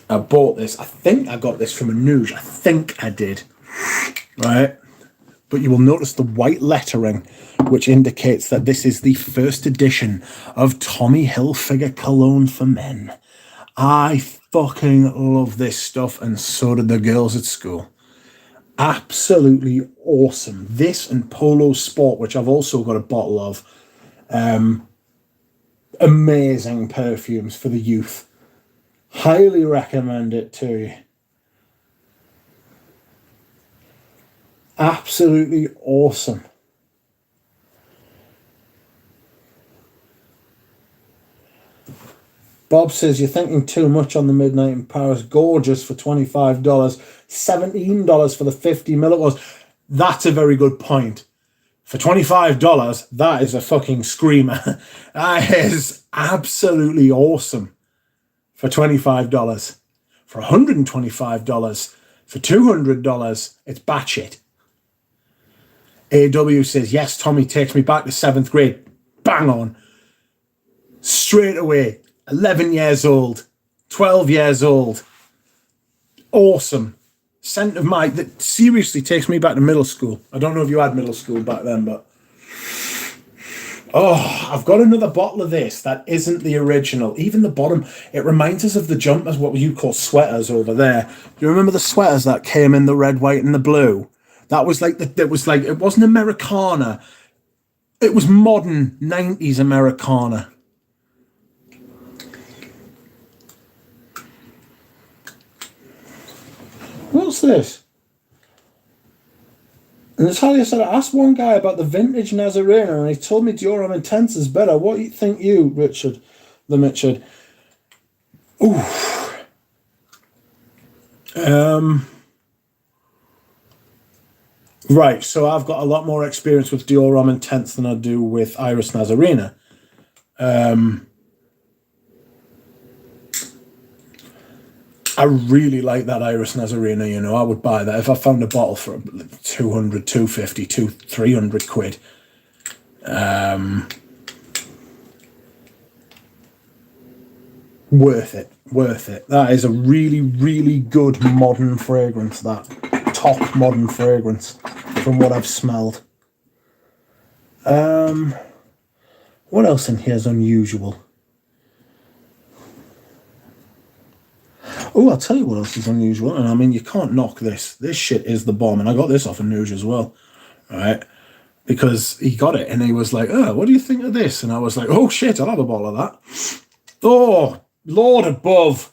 I bought this. I think I got this from a Nouge. I think I did. Right? But you will notice the white lettering, which indicates that this is the first edition of Tommy Hilfiger Cologne for Men. I fucking love this stuff, and so did the girls at school. Absolutely awesome. This and Polo Sport, which I've also got a bottle of. Amazing perfumes for the youth. Highly recommend it to you. Absolutely awesome. Bob says, you're thinking too much on the Midnight in Paris. Gorgeous for $25. $17 for the 50ml it was. That's a very good point. For $25, that is a fucking screamer. That is absolutely awesome. For $25. For $125. For $200, it's batshit. AW says, yes, Tommy takes me back to 7th grade. Bang on. Straight away. 11 years old, 12 years old. Awesome. Scent of my, that seriously takes me back to middle school. I don't know if you had middle school back then, but oh, I've got another bottle of this that isn't the original. Even the bottom, it reminds us of the jumpers, what you call sweaters over there. Do you remember the sweaters that came in the red, white, and the blue? That was like, it wasn't Americana. It was modern 90s Americana. What's this? And Natalia said, I asked one guy about the vintage Nazarena, and he told me Dior Intense is better. What do you think Richard? The Mitchard. Ooh. Right, so I've got a lot more experience with Dior Homme Intense than I do with Iris Nazarena. I really like that Iris Nazarena, you know. I would buy that if I found a bottle for 200, 250, 300 quid. Worth it. That is a really, really good modern fragrance, that. Top modern fragrance from what I've smelled. What else in here is unusual? Oh, I'll tell you what else is unusual. And I mean, you can't knock this. This shit is the bomb. And I got this off of Nuge as well. Right? Because he got it and he was like, oh, what do you think of this? And I was like, oh shit, I'll have a bottle of that. Oh, Lord above.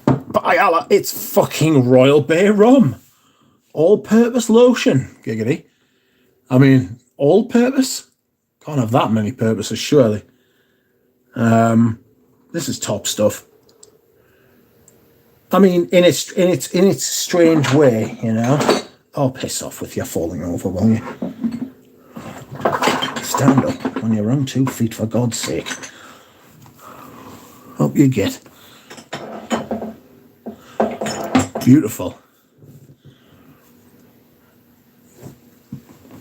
By Allah, it's fucking Royal Bay rum. All-purpose lotion. Giggity. I mean, all-purpose? Can't have that many purposes, surely. This is top stuff. I mean, in its strange way, you know. Oh, piss off with you falling over, won't you? Stand up on your own 2 feet, for God's sake. Hope you get. Beautiful.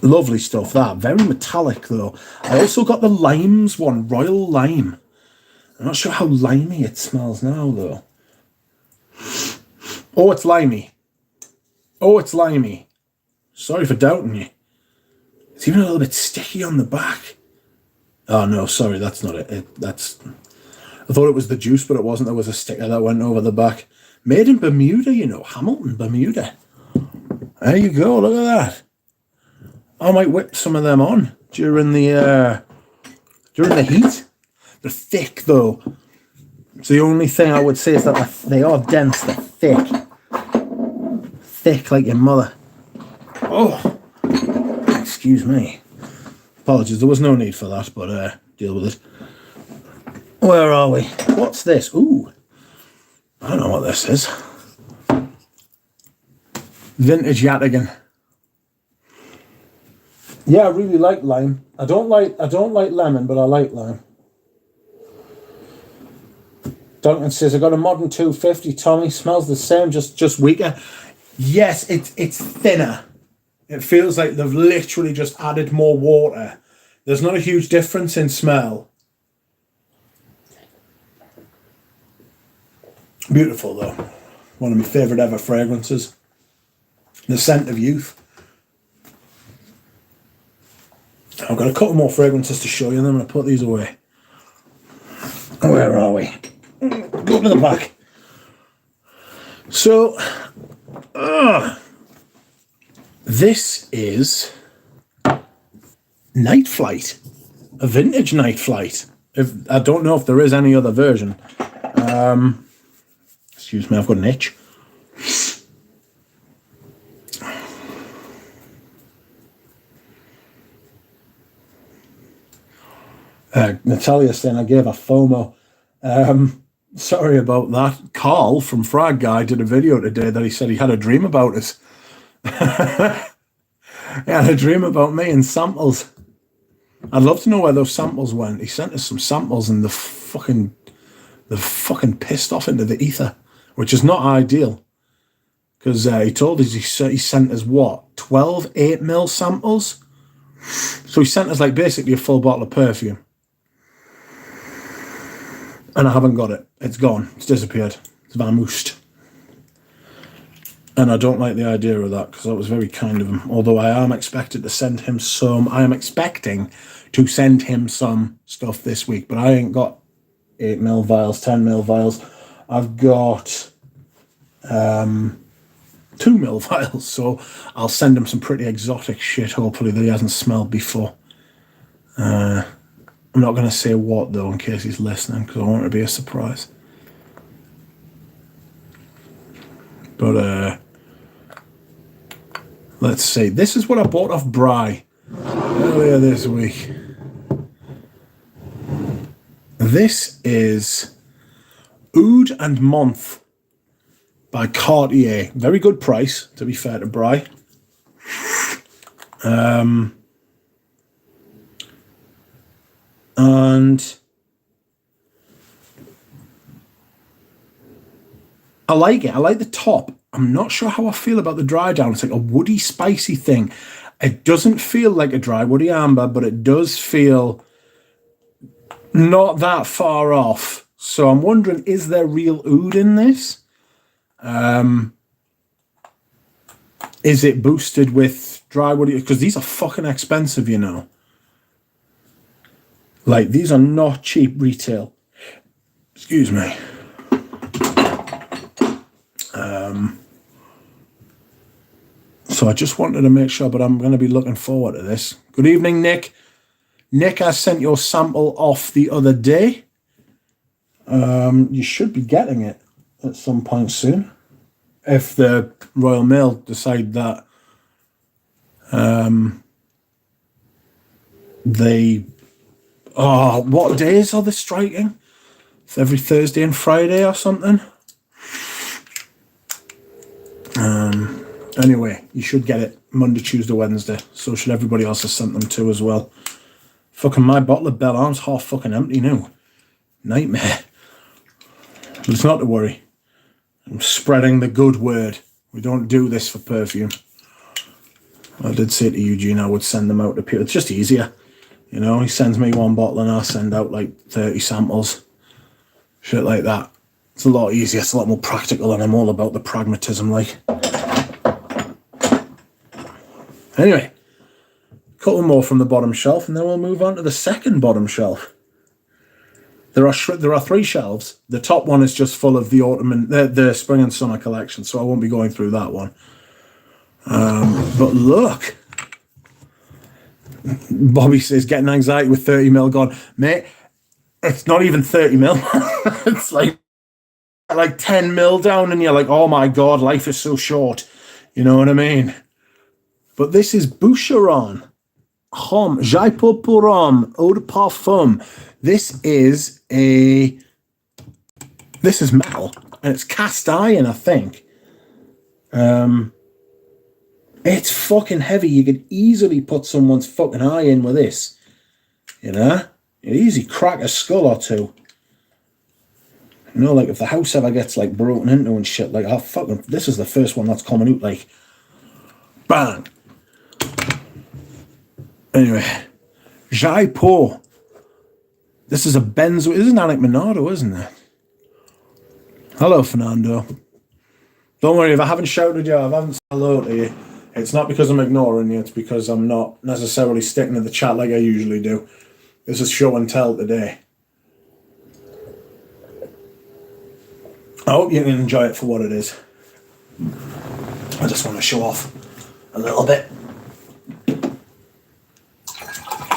Lovely stuff, that. Very metallic, though. I also got the limes one, Royal Lime. I'm not sure how limey it smells now, though. Oh, it's limey. Oh, it's limey. Sorry for doubting you. It's even a little bit sticky on the back. Oh, no, sorry, that's not it. I thought it was the juice, but it wasn't. There was a sticker that went over the back. Made in Bermuda, you know. Hamilton, Bermuda. There you go, look at that. I might whip some of them on during the heat. They're thick, though. So the only thing I would say is that they are dense. They're thick. Thick like your mother. Oh, excuse me. Apologies, there was no need for that, but deal with it. Where are we? What's this? Ooh, I don't know what this is. Vintage Yattigan. Yeah, I really like lime. I don't like lemon, but I like lime. Duncan says, I got a modern 250, Tommy. Smells the same, just weaker. Yes, it's thinner. It feels like they've literally just added more water. There's not a huge difference in smell. Beautiful, though. One of my favourite ever fragrances. The scent of youth. I've got a couple more fragrances to show you, and then I'm going to put these away. Where are we? Go to the back. So, this is Night Flight, a vintage Night Flight. I don't know if there is any other version. Excuse me, I've got an itch. Natalia's saying I gave her FOMO. Sorry about that. Carl from Frag Guy did a video today that he said he had a dream about us. He had a dream about me and samples. I'd love to know where those samples went. He sent us some samples and they're fucking pissed off into the ether, which is not ideal. Because he told us he sent us, what, 12 8mm samples? So he sent us like basically a full bottle of perfume. And I haven't got it. It's gone. It's disappeared. It's vamooshed. And I don't like the idea of that because that was very kind of him. Although I am expected to send him some. I am expecting to send him some stuff this week. But I ain't got 8mm vials, 10mm vials. I've got 2mm vials. So I'll send him some pretty exotic shit, hopefully, that he hasn't smelled before. I'm not going to say what, though, in case he's listening, because I want it to be a surprise. But, let's see. This is what I bought off Bry earlier this week. This is Oud and Month by Cartier. Very good price, to be fair to Bry. And I like it. I like the top. I'm not sure how I feel about the dry down. It's like a woody, spicy thing. It doesn't feel like a dry woody amber, but it does feel not that far off. So I'm wondering, is there real oud in this? Is it boosted with dry woody, because these are fucking expensive, you know. Like, these are not cheap retail. Excuse me. So I just wanted to make sure, but I'm going to be looking forward to this. Good evening, Nick. Nick, I sent your sample off the other day. You should be getting it at some point soon. If the Royal Mail decide that what days are they striking? It's every Thursday and Friday or something. Anyway, you should get it Monday, Tuesday, Wednesday. So should everybody else has sent them to as well. Fucking my bottle of Bell Arms half fucking empty now. Nightmare. But it's not to worry. I'm spreading the good word. We don't do this for perfume. I did say to Eugene I would send them out to people. It's just easier. You know, he sends me one bottle and I send out like 30 samples. Shit like that. It's a lot easier. It's a lot more practical, and I'm all about the pragmatism, like. Anyway, a couple more from the bottom shelf, and then we'll move on to the second bottom shelf. There are 3 shelves. The top one is just full of the autumn and the spring and summer collection, so I won't be going through that one. But look, Bobby says getting anxiety with 30ml gone, mate. It's not even 30ml. It's like 10ml down, and you're like, oh my god, life is so short. You know what I mean? But this is Boucheron Homme Jaipur pour Homme Eau de Parfum. This is metal, and it's cast iron, I think. It's fucking heavy. You could easily put someone's fucking eye in with this. You know? You'd easy crack a skull or two. You know, like if the house ever gets like broken into and shit, like, oh fucking, this is the first one that's coming out, like, bang. Anyway, Jaipur. This is a benzo. This is an Alec Minardo, isn't it? Hello, Fernando. Don't worry, if I haven't shouted you, if I haven't said hello to you, it's not because I'm ignoring you, it's because I'm not necessarily sticking to the chat like I usually do. This is show and tell today. I hope you can enjoy it for what it is. I just want to show off a little bit.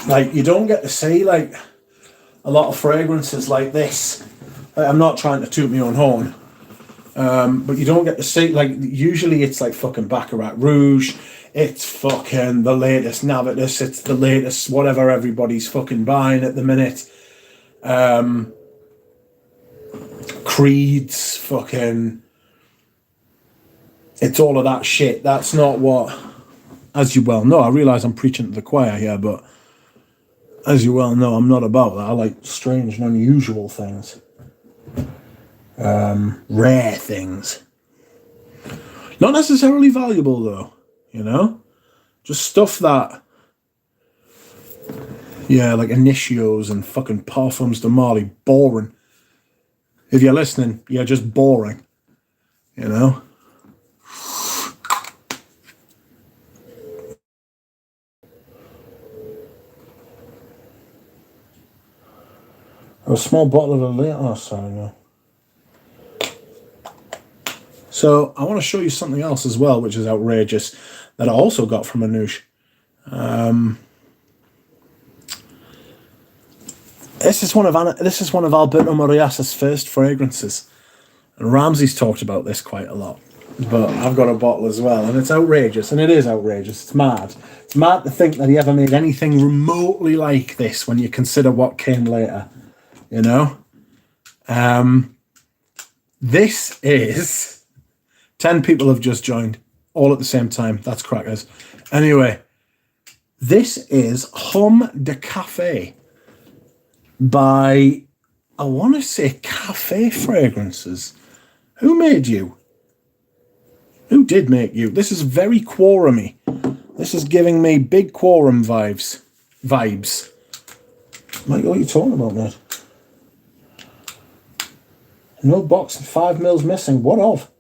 Like, you don't get to see, like, a lot of fragrances like this. Like, I'm not trying to toot my own horn. But you don't get to see, like, usually it's like fucking Baccarat Rouge. It's fucking the latest Navitus. It's the latest whatever everybody's fucking buying at the minute. Creeds, fucking... It's all of that shit. That's not what... As you well know, I realise I'm preaching to the choir here, but... As you well know, I'm not about that. I like strange and unusual things. Rare things. Not necessarily valuable, though. You know? Just stuff that... Yeah, like Initios and fucking Parfums de Marly. Boring. If you're listening, you're just boring. You know? A small bottle of a later. Oh, sorry, no. So I want to show you something else as well, which is outrageous, that I also got from Anoush. This is one of Alberto Morias's first fragrances, and Ramsey's talked about this quite a lot. But I've got a bottle as well, and it's outrageous, and it is outrageous. It's mad. It's mad to think that he ever made anything remotely like this when you consider what came later. You know? This is... 10 people have just joined, all at the same time. That's crackers. Anyway, this is Homme de Café by, I want to say, Cafe Fragrances. Who made you? Who did make you? This is very quorumy. This is giving me big quorum vibes. Mike, what are you talking about, mate? No box and 5 mils missing. What of?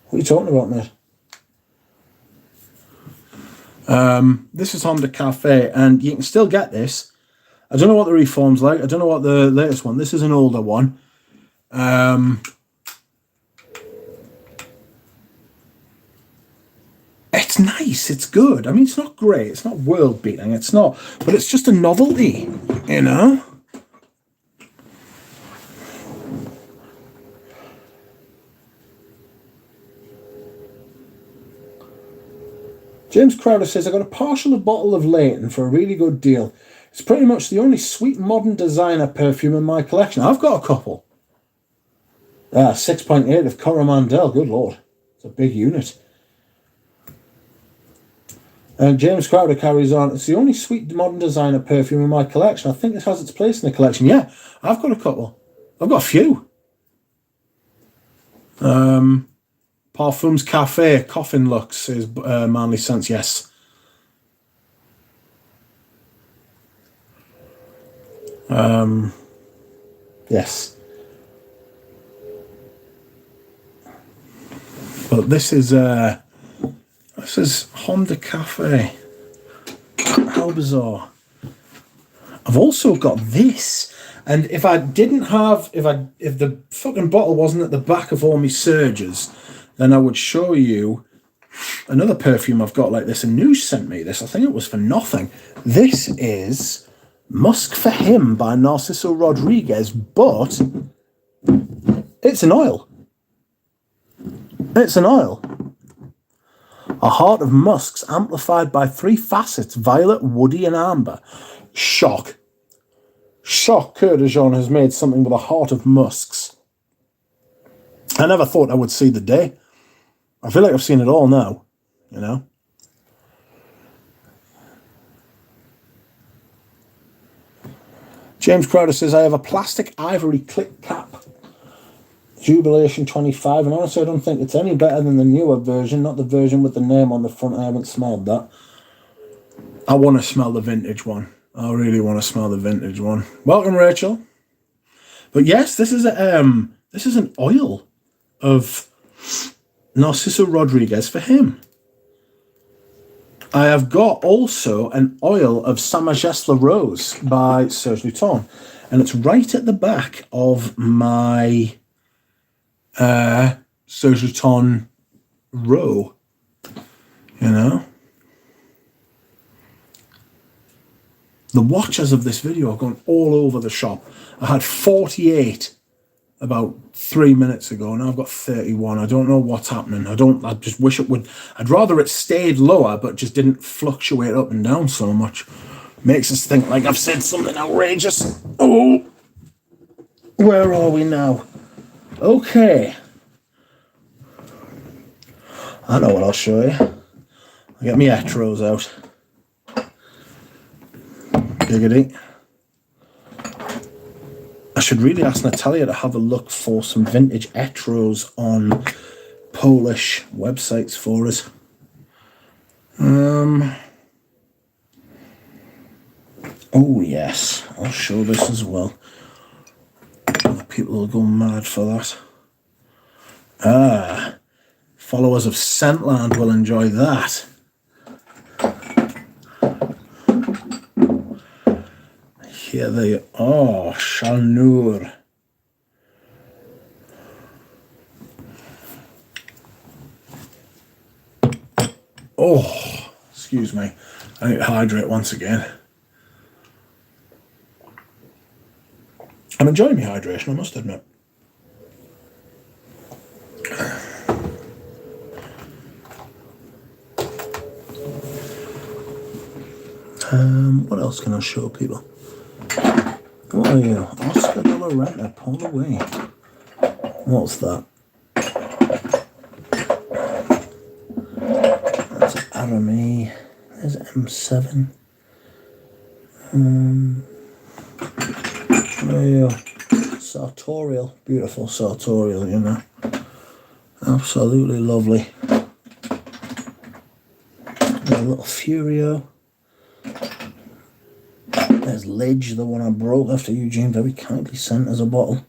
What are you talking about, mate? This is Honda Cafe, and you can still get this. I don't know what the reform's like. I don't know what the latest one. This is an older one. It's nice. It's good. I mean, it's not great. It's not world beating. It's not, but it's just a novelty, you know. James Crowder says, I got a partial bottle of Leighton for a really good deal. It's pretty much the only sweet modern designer perfume in my collection. I've got a couple. 6.8 of Coromandel. Good Lord. It's a big unit. And James Crowder carries on, it's the only sweet modern designer perfume in my collection. I think it has its place in the collection. Yeah, I've got a couple. I've got a few. Parfums Cafe, Coffin Lux is Manly Scents, yes. Yes. But this is Honda Cafe. How bizarre. I've also got this, and if I didn't have, if the fucking bottle wasn't at the back of all my Surges, then I would show you another perfume I've got like this. And Noosh sent me this. I think it was for nothing. This is Musk for Him by Narciso Rodriguez, but it's an oil. It's an oil. A heart of musks amplified by 3 facets, violet, woody, and amber. Shock. Shock Coeur de Jean has made something with a heart of musks. I never thought I would see the day. I feel like I've seen it all now, you know. James Crowder says, I have a plastic ivory clip cap. Jubilation 25, and honestly I don't think it's any better than the newer version, not the version with the name on the front. I haven't smelled that. I want to smell the vintage one. I really want to smell the vintage one. Welcome, Rachel. But yes, this is an oil of Narciso Rodriguez for Him. I have got also an oil of Saint Majesté La Rose by Serge Luton, and it's right at the back of my Serge Luton row, you know. The watchers of this video have gone all over the shop. I had 48 about 3 minutes ago, now I've got 31. I don't know what's happening. I just wish it would. I'd rather it stayed lower, but just didn't fluctuate up and down so much. Makes us think like I've said something outrageous. Oh, where are we now? Okay. I know what I'll show you. I'll get my Etros out. Giggity. I should really ask Natalia to have a look for some vintage Etros on Polish websites for us. Oh yes, I'll show this as well. Other people will go mad for that. Followers of Scentland will enjoy that. Here they are. Chanur. Oh, excuse me. I need to hydrate once again. I'm enjoying my hydration, I must admit. What else can I show people? What are you? Oscar de la Renta, pull away. What's that? That's Arame. There's M7. There you go. Sartorial. Beautiful sartorial, you know. Absolutely lovely. A little Furio. There's Lidge, the one I broke after Eugene very kindly sent us a bottle.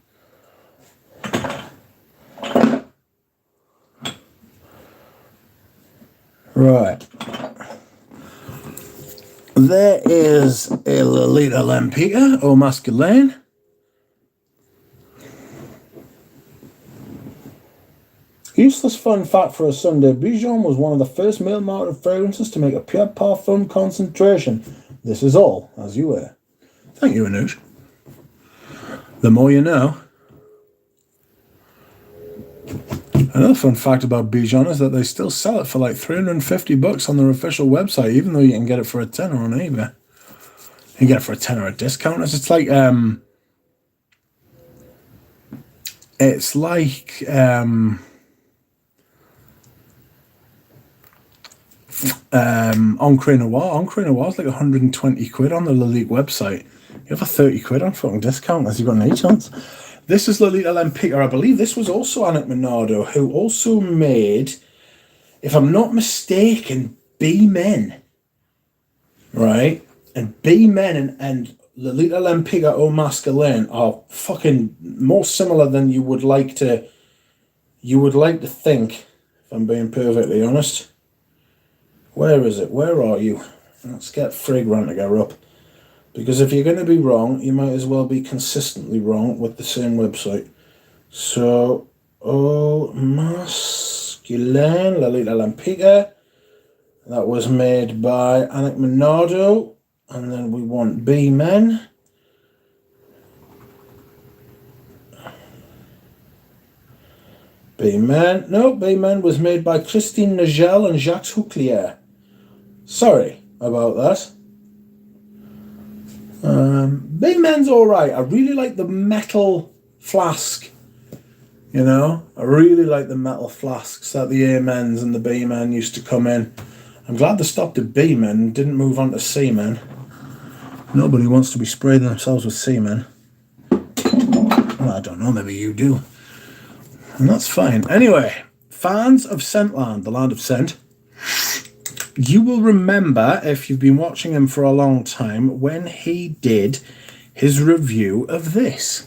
Right. There is a Lolita Lampica, Eau Masculin. Useless fun fact for a Sunday. Bijon was one of the first male-marketed fragrances to make a pure parfum concentration. This is all, as you were. Thank you, Anush. The more you know. Another fun fact about Bijon is that they still sell it for like $350 on their official website, even though you can get it for a tenner on eBay. You can get it for a tenner at discounters. It's like Encre Noir. Encre Noir is like 120 quid on the Lolita website. You have a 30 quid on fucking discount as you've got any chance. This is Lolita Lampica. I believe this was also Annick Minardo, who also made, if I'm not mistaken, B-Men. Right? And B-Men and Lolita Lampica Eau Masculin are fucking more similar than you would like to think, if I'm being perfectly honest. Where is it? Where are you? Let's get Fragrantica up. Because if you're going to be wrong, you might as well be consistently wrong with the same website. So, Eau Masculin, Lolita Lampica. That was made by Annick Minardo. And then we want B-Men. B-Men. No, B-Men was made by Christine Nagel and Jacques Huclier. Sorry about that. B-Men's alright. I really like the metal flask. You know? I really like the metal flasks that the A-Men's and the B-Men used to come in. I'm glad they stopped at B-Men and didn't move on to C-Men. Nobody wants to be spraying themselves with C-Men. Well, I don't know, maybe you do. And that's fine. Anyway, fans of Scentland, the land of scent, you will remember, if you've been watching him for a long time, when he did his review of this.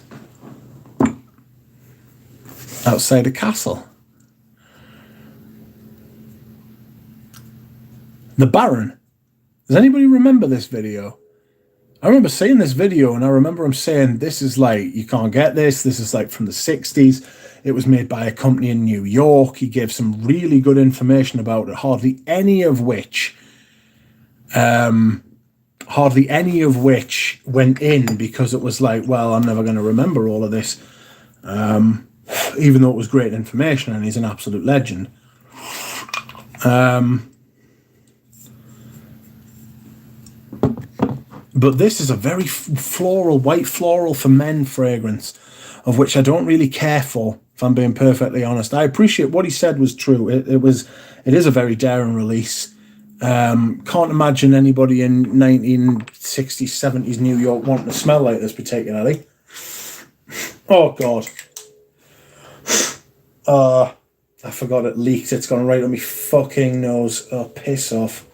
Outside a castle. The Baron. Does anybody remember this video? I remember seeing this video and I remember him saying, this is like, you can't get this. This is like from the 60s. It was made by a company in New York. He gave some really good information about it, hardly any of which went in because it was like, well, I'm never going to remember all of this. Even though it was great information and he's an absolute legend. But this is a very floral, white floral for men fragrance, of which I don't really care for, if I'm being perfectly honest. I appreciate what he said was true. It is a very daring release. Can't imagine anybody in 1960s, 70s New York wanting to smell like this particularly. Oh, God. I forgot it leaked. It's gone right on me fucking nose. Oh, piss off.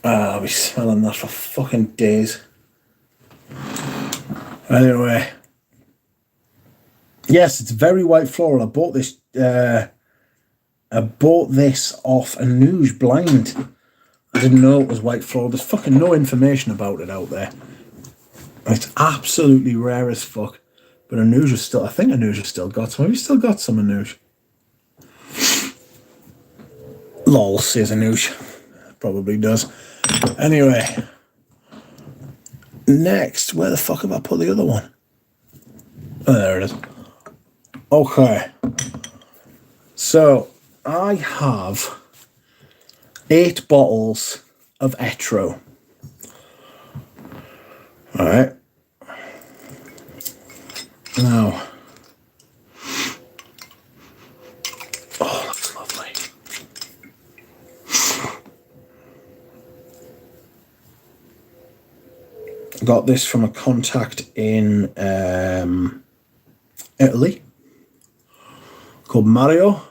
I'll be smelling that for fucking days. Anyway. Yes, it's very white floral. I bought this off a Nuge blind. I didn't know it was white floral. There's fucking no information about it out there. It's absolutely rare as fuck. But Anuj has still, I think Anuj has still got some. Have you still got some Anuj? Lol, says Anuj. Probably does. Anyway. Next, where the fuck have I put the other one? Oh, there it is. Okay. So, I have 8 bottles of Etro. Alright. Now. Oh, that's lovely. Got this from a contact in Italy called Mario.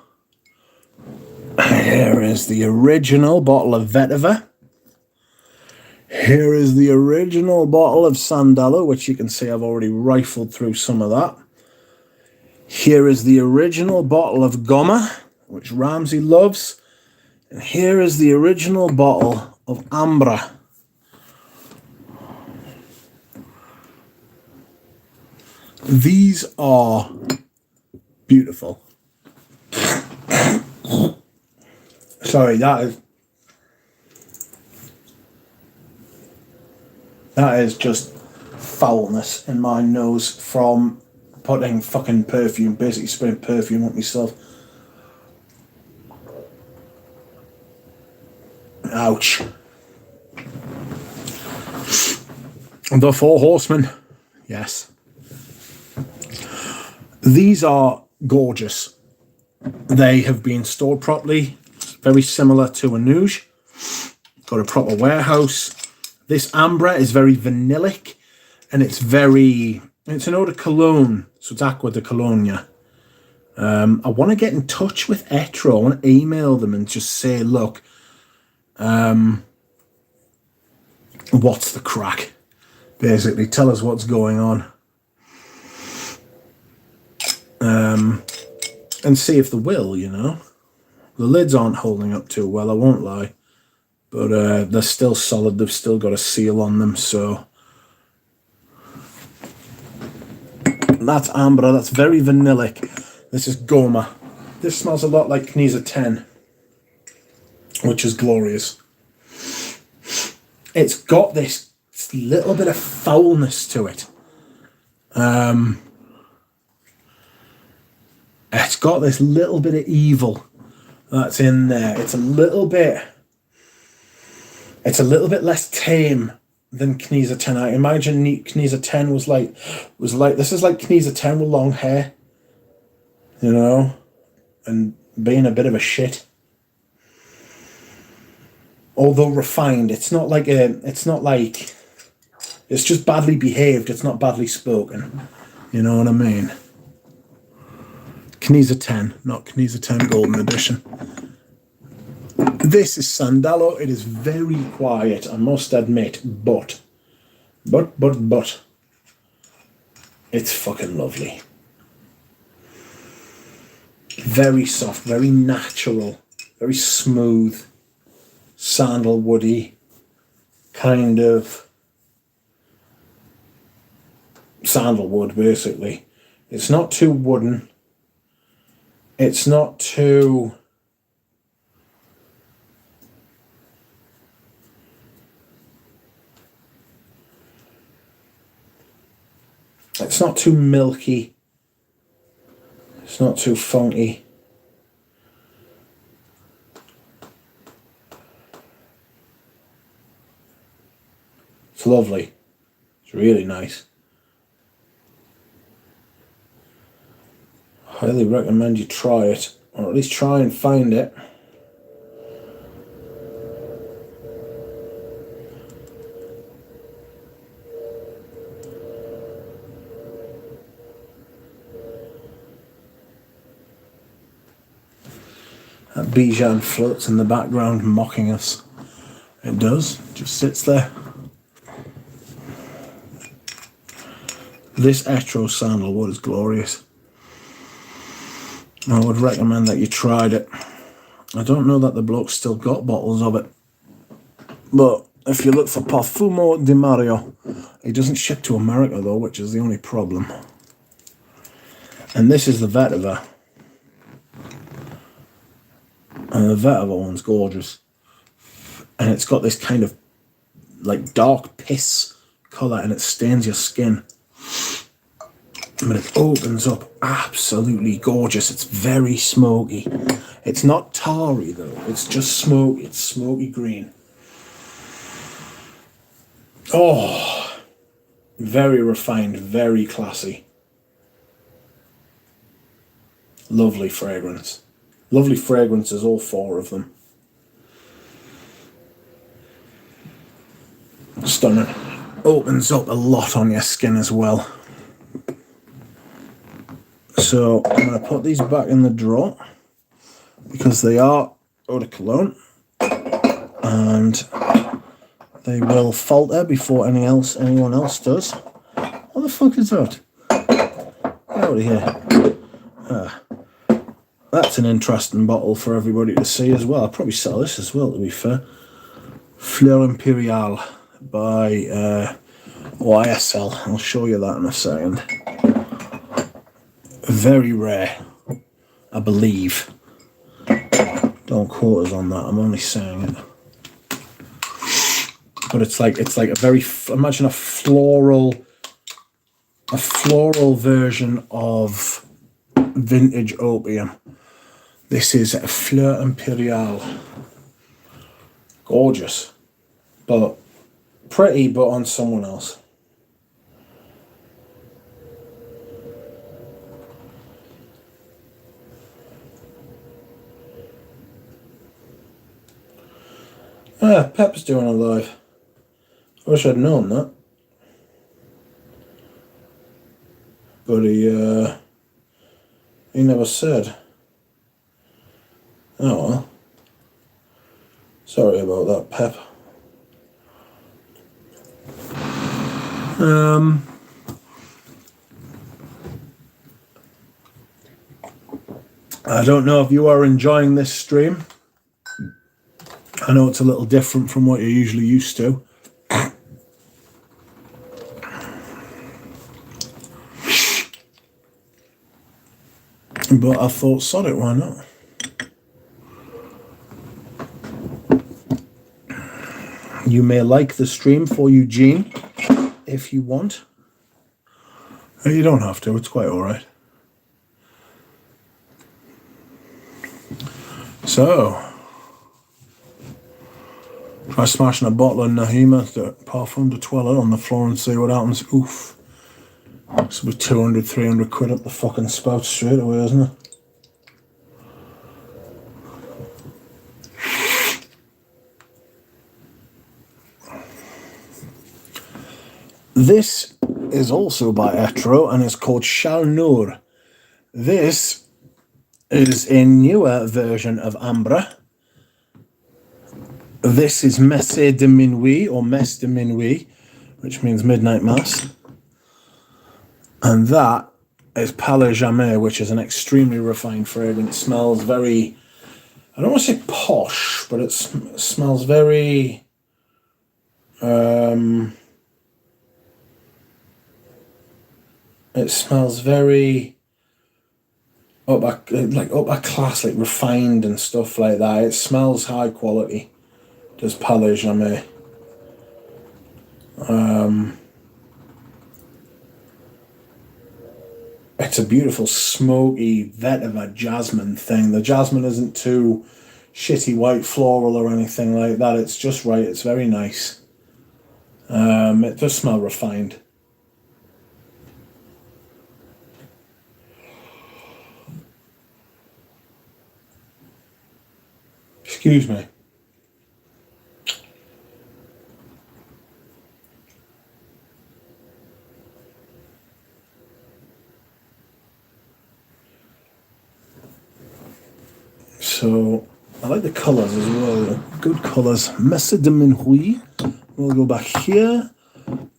Here is the original bottle of Vetiver. Here is the original bottle of Sandalo, which you can see I've already rifled through some of that. Here is the original bottle of Goma, which Ramsey loves. And here is the original bottle of Ambra, These are beautiful. Sorry, that is just foulness in my nose from putting fucking perfume, basically spraying perfume on myself. Ouch. The Four Horsemen. Yes. These are gorgeous. They have been stored properly. Very similar to a Nuge. Got a proper warehouse. This amber is very vanillic. And it's an eau de cologne. So it's Aqua de Cologne. I want to get in touch with Etro. I want to email them and just say, look, what's the crack? Basically, tell us what's going on. And see if they will, you know. The lids aren't holding up too well, I won't lie. But they're still solid. They've still got a seal on them, so... That's amber. That's very vanillic. This is Goma. This smells a lot like Knisa 10, which is glorious. It's got this little bit of foulness to it. It's got this little bit of evil that's in there. It's a little bit less tame than Knisa 10. I imagine Knisa 10 was like this is like Knisa 10 with long hair, you know, and being a bit of a shit. Although refined, it's just badly behaved. It's not badly spoken. You know what I mean? Knisa 10, not Knisa 10 Golden Edition. This is Sandalo. It is very quiet, I must admit, but it's fucking lovely. Very soft, very natural, very smooth, sandalwoody, kind of sandalwood, basically. It's not too wooden. It's not too... It's not too milky. It's not too funky. It's lovely. It's really nice. Highly recommend you try it, or at least try and find it. That Bijan floats in the background mocking us. It does, just sits there. This Etro sandalwood is glorious. I would recommend that you tried it. I don't know that the bloke's still got bottles of it. But if you look for Parfumo di Mario, it doesn't ship to America though, which is the only problem. And this is the vetiver. And the vetiver one's gorgeous. And it's got this kind of like dark piss colour and it stains your skin. But it opens up absolutely gorgeous. It's very smoky. It's not tarry though. It's just smoky. It's smoky green. Oh, very refined, very classy. Lovely fragrance. Lovely fragrances, all four of them. Stunning. Opens up a lot on your skin as well. So I'm going to put these back in the drawer because they are eau de cologne and they will falter before anyone else does. What the fuck is that? Get out of here. That's an interesting bottle for everybody to see as well. I'll probably sell this as well, to be fair. Fleur Imperiale by YSL. I'll show you that in a second. very rare, I believe. Don't quote us on that, I'm only saying it. But it's like a very, imagine a floral version of vintage opium. This is Fleur Imperiale. Gorgeous, but pretty, but on someone else. Ah, Pep's doing a live. I wish I'd known that. But he never said. Oh well. Sorry about that, Pep. I don't know if you are enjoying this stream. I know it's a little different from what you're usually used to. But I thought, sod it, why not? You may like the stream for Eugene if you want. You don't have to, it's quite alright. So, try smashing a bottle of Nahima, the Parfum de Toilette, on the floor and see what happens. Oof. This will be 200, 300 quid up the fucking spout straight away, isn't it? This is also by Etro and it's called Chal Nour. This is a newer version of Ambre. This is Messe de Minuit or Messe de Minuit, which means midnight mass. And that is Palais Jamais, which is an extremely refined fragrance. It smells very, I don't want to say posh, but it smells very, it smells very upper class, like refined and stuff like that. It smells high quality. Does Palais Jamais. It's a beautiful smoky vetiver jasmine thing. The jasmine isn't too shitty white floral or anything like that. It's just right. It's very nice. It does smell refined. Excuse me. So, I like the colours as well. Good colours. Messe de Minuit. We'll go back here.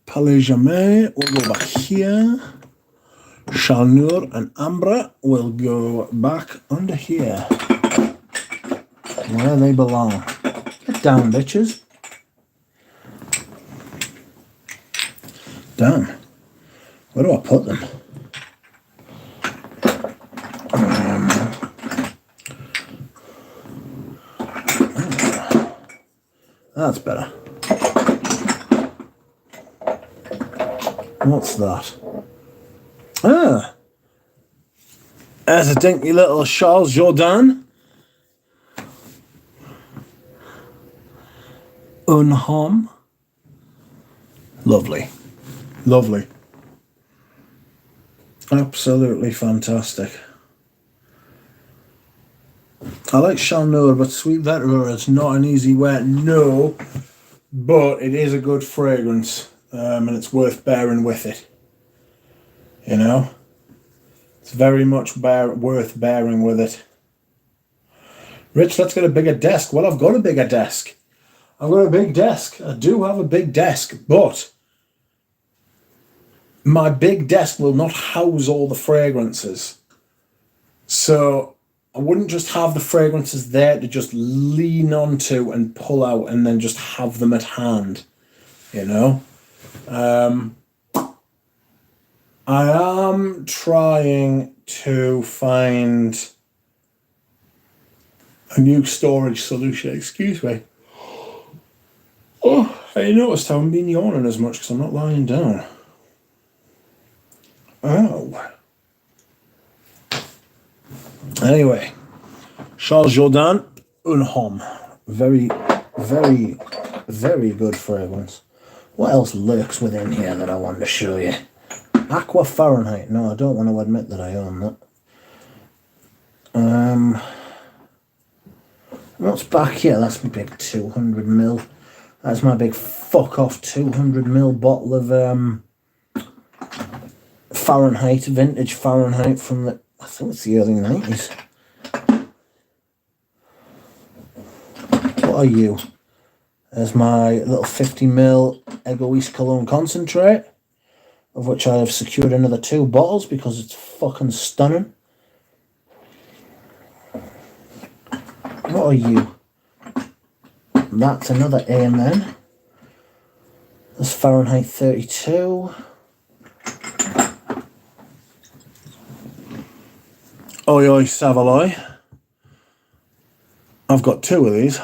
Palais Jamais. We'll go back here. Chal Nour and Ambre will go back under here. Where they belong. Get down, bitches. Damn. Where do I put them? That's better. What's that? Ah! There's a dinky little Charles Jourdan. Un homme. Lovely. Lovely. Absolutely fantastic. I like Chal Nour, but Sweet Vetiver is not an easy wear, no, but it is a good fragrance, and it's worth bearing with it, you know? It's very much worth bearing with it. Rich, let's get a bigger desk. Well, I've got a bigger desk. I've got a big desk. I do have a big desk, but my big desk will not house all the fragrances. So I wouldn't just have the fragrances there to just lean onto and pull out and then just have them at hand, you know? I am trying to find a new storage solution. Excuse me. Oh, I noticed I haven't been yawning as much because I'm not lying down. Oh. Anyway, Charles Jourdan, Un Homme. Very, very, very good fragrance. What else lurks within here that I want to show you? Aqua Fahrenheit. No, I don't want to admit that I own that. What's back here? That's my big 200ml. That's my big fuck off 200ml bottle of Fahrenheit, vintage Fahrenheit from the, I think it's the early 90s. What are you? There's my little 50ml Egoist Cologne concentrate, of which I have secured another 2 bottles because it's fucking stunning. What are you? That's another A&N. That's Fahrenheit 32. Oi Oi Savoy. I've got 2 of these.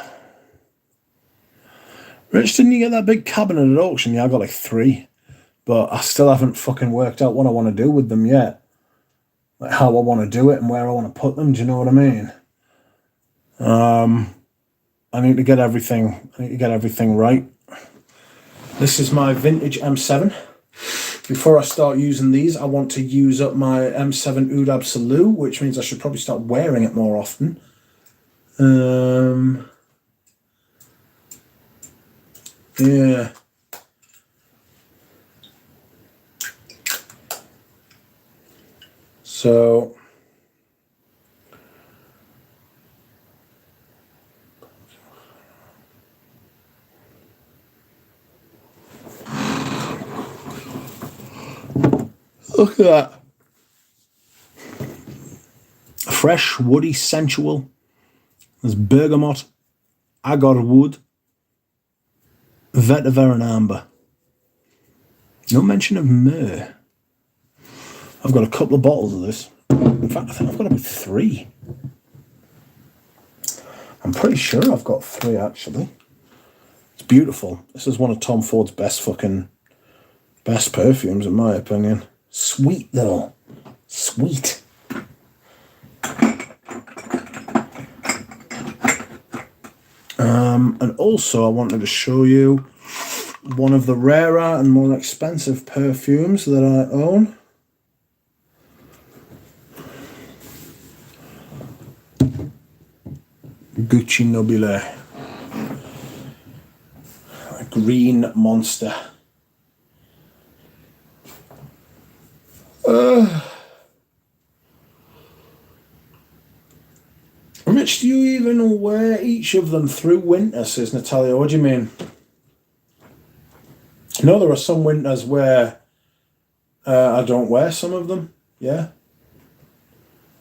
Rich, didn't you get that big cabinet at auction? Yeah, I got like 3. But I still haven't fucking worked out what I want to do with them yet. Like how I want to do it and where I want to put them, do you know what I mean? I need to get everything right. This is my vintage M7. Before I start using these, I want to use up my M7 Oud Absolu, which means I should probably start wearing it more often. Yeah. So look at that. Fresh, woody, sensual. There's bergamot, agar wood, vetiver and amber. No mention of myrrh. I've got a couple of bottles of this. In fact, I think I've got about 3. I'm pretty sure I've got 3 actually. It's beautiful. This is one of Tom Ford's best perfumes in my opinion. Sweet though. Sweet. And also I wanted to show you one of the rarer and more expensive perfumes that I own. Gucci Nobile. A green monster. Rich, do you even wear each of them through winter, says Natalia? What do you mean? You know, there are some winters where I don't wear some of them. Yeah.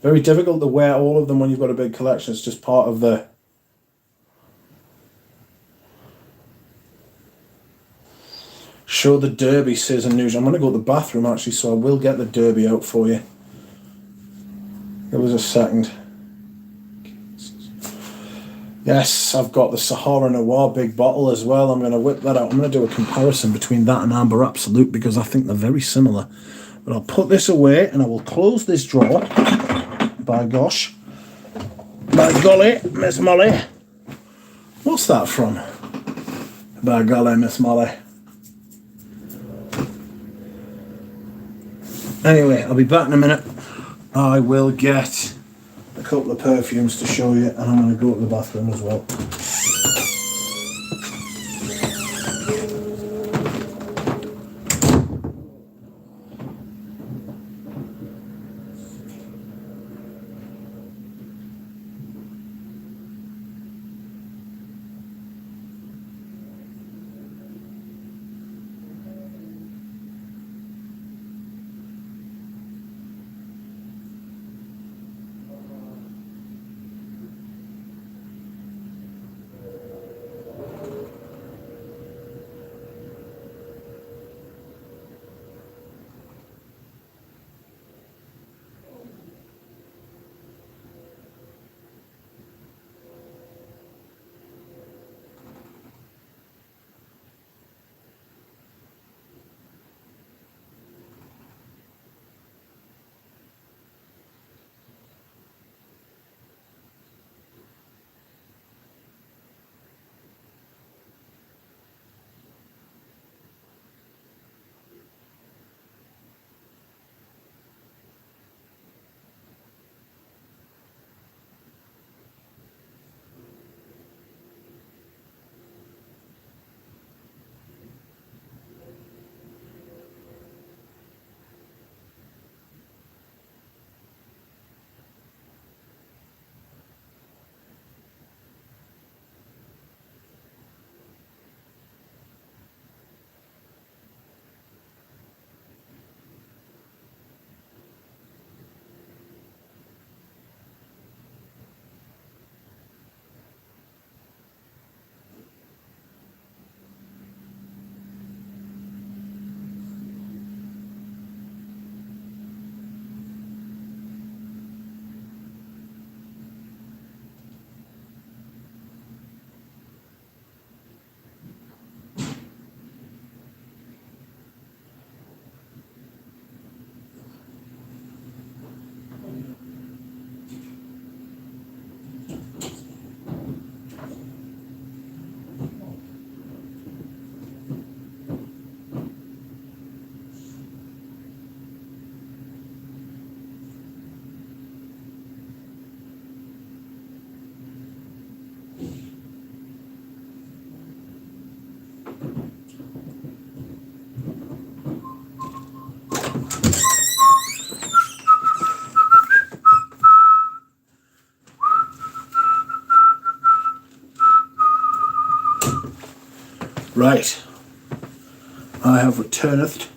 Very difficult to wear all of them when you've got a big collection. It's just part of the... Show the derby, says Anuj. I'm going to go to the bathroom actually, so I will get the derby out for you. Give us a second. Yes, I've got the Sahara Noir big bottle as well. I'm going to whip that out. I'm going to do a comparison between that and Amber Absolute because I think they're very similar. But I'll put this away and I will close this drawer. By gosh. By golly, Miss Molly. What's that from? By golly, Miss Molly. Anyway, I'll be back in a minute. I will get a couple of perfumes to show you, and I'm going to go to the bathroom as well. Right. I have returned.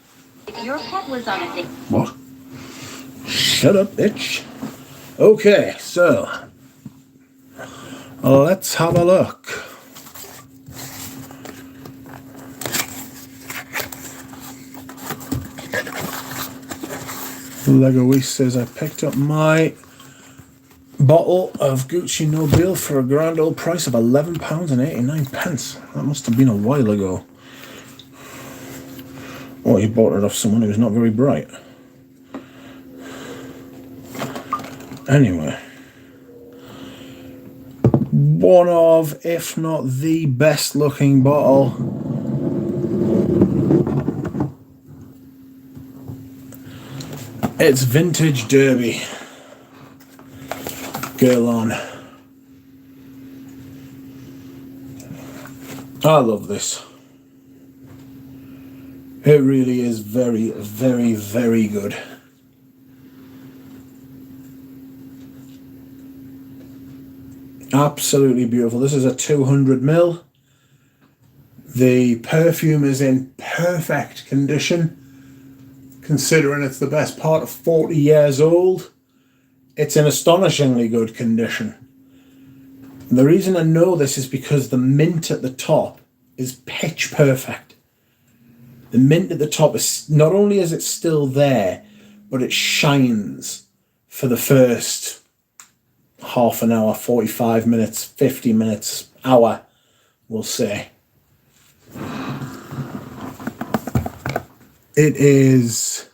Your pet was on a date. What? Shut up, bitch. Okay, so let's have a look. Lego says I picked up my bottle of Gucci Nobile for a grand old price of £11.89. That must have been a while ago. Or he bought it off someone who's not very bright. Anyway. One of, if not the best looking bottle it's Vintage Derby. Girl on. I love this. It really is very, very, very good. Absolutely beautiful. This is a 200ml. The perfume is in perfect condition, considering it's the best part of 40 years old. It's in astonishingly good condition. And the reason I know this is because the mint at the top is pitch perfect. The mint at the top is, not only is it still there, but it shines for the first half an hour, 45 minutes, 50 minutes, hour, we'll say. It is,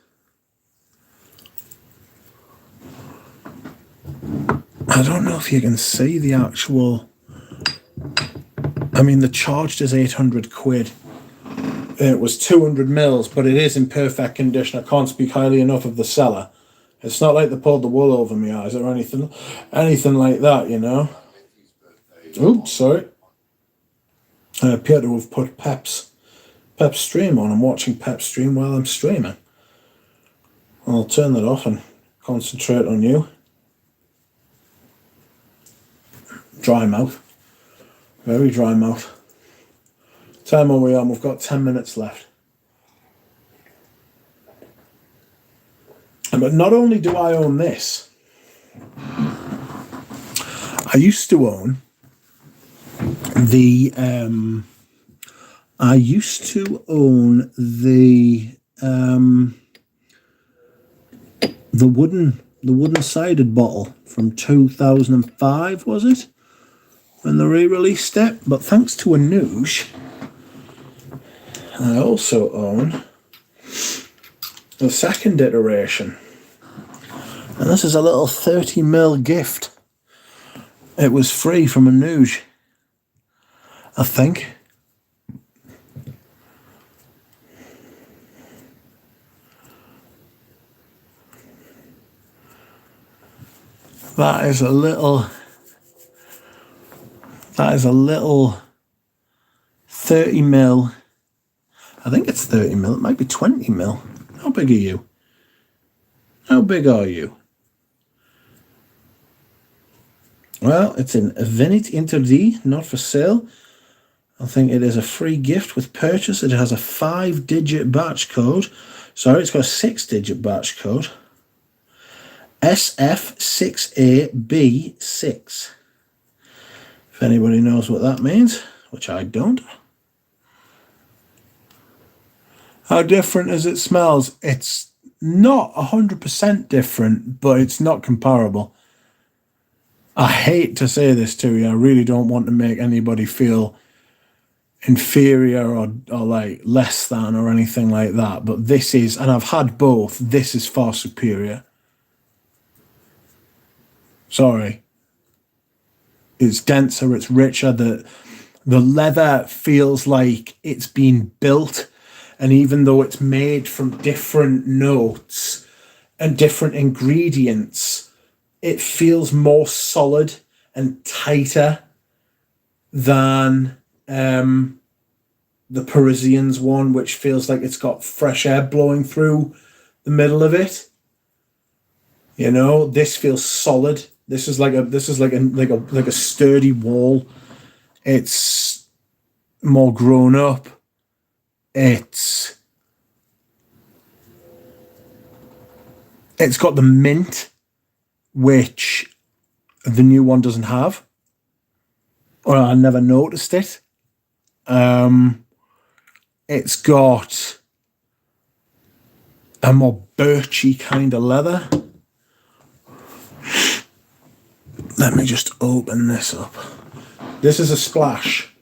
I don't know if you can see the actual, I mean the charged is 800 quid. It was 200 mils, but it is in perfect condition. I can't speak highly enough of the seller. It's not like they pulled the wool over my eyes or anything like that, you know. Oops, sorry. I appear to have put Pep's stream on. I'm watching Pep's stream while I'm streaming. I'll turn that off and concentrate on you. Dry mouth. Very dry mouth. Time are we on? We've got 10 minutes left. But not only do I own this, I used to own the wooden sided bottle from 2005, was it? When they re-released it. But thanks to Anoush, I also own the second iteration. And this is a little 30ml gift. It was free from Anoush, I think. That is a little 30ml. I think it's 30ml. It might be 20ml. How big are you? How big are you? Well, it's in Venit Interdit, not for sale. I think it is a free gift with purchase. It has a 5-digit batch code. Sorry, it's got a 6-digit batch code. SF6AB6. If anybody knows what that means, which I don't. How different as it smells? It's not 100% different, but it's not comparable. I hate to say this to you. I really don't want to make anybody feel inferior or like less than or anything like that. But this is, and I've had both, this is far superior. Sorry. It's denser, it's richer. The leather feels like it's been built. And even though it's made from different notes and different ingredients, it feels more solid and tighter than the Parisians one, which feels like it's got fresh air blowing through the middle of it. You know, this feels solid. This is like a sturdy wall. It's more grown up. It's got the mint, which the new one doesn't have. Or I never noticed it. It's got a more birchy kind of leather. Let me just open this up. This is a splash,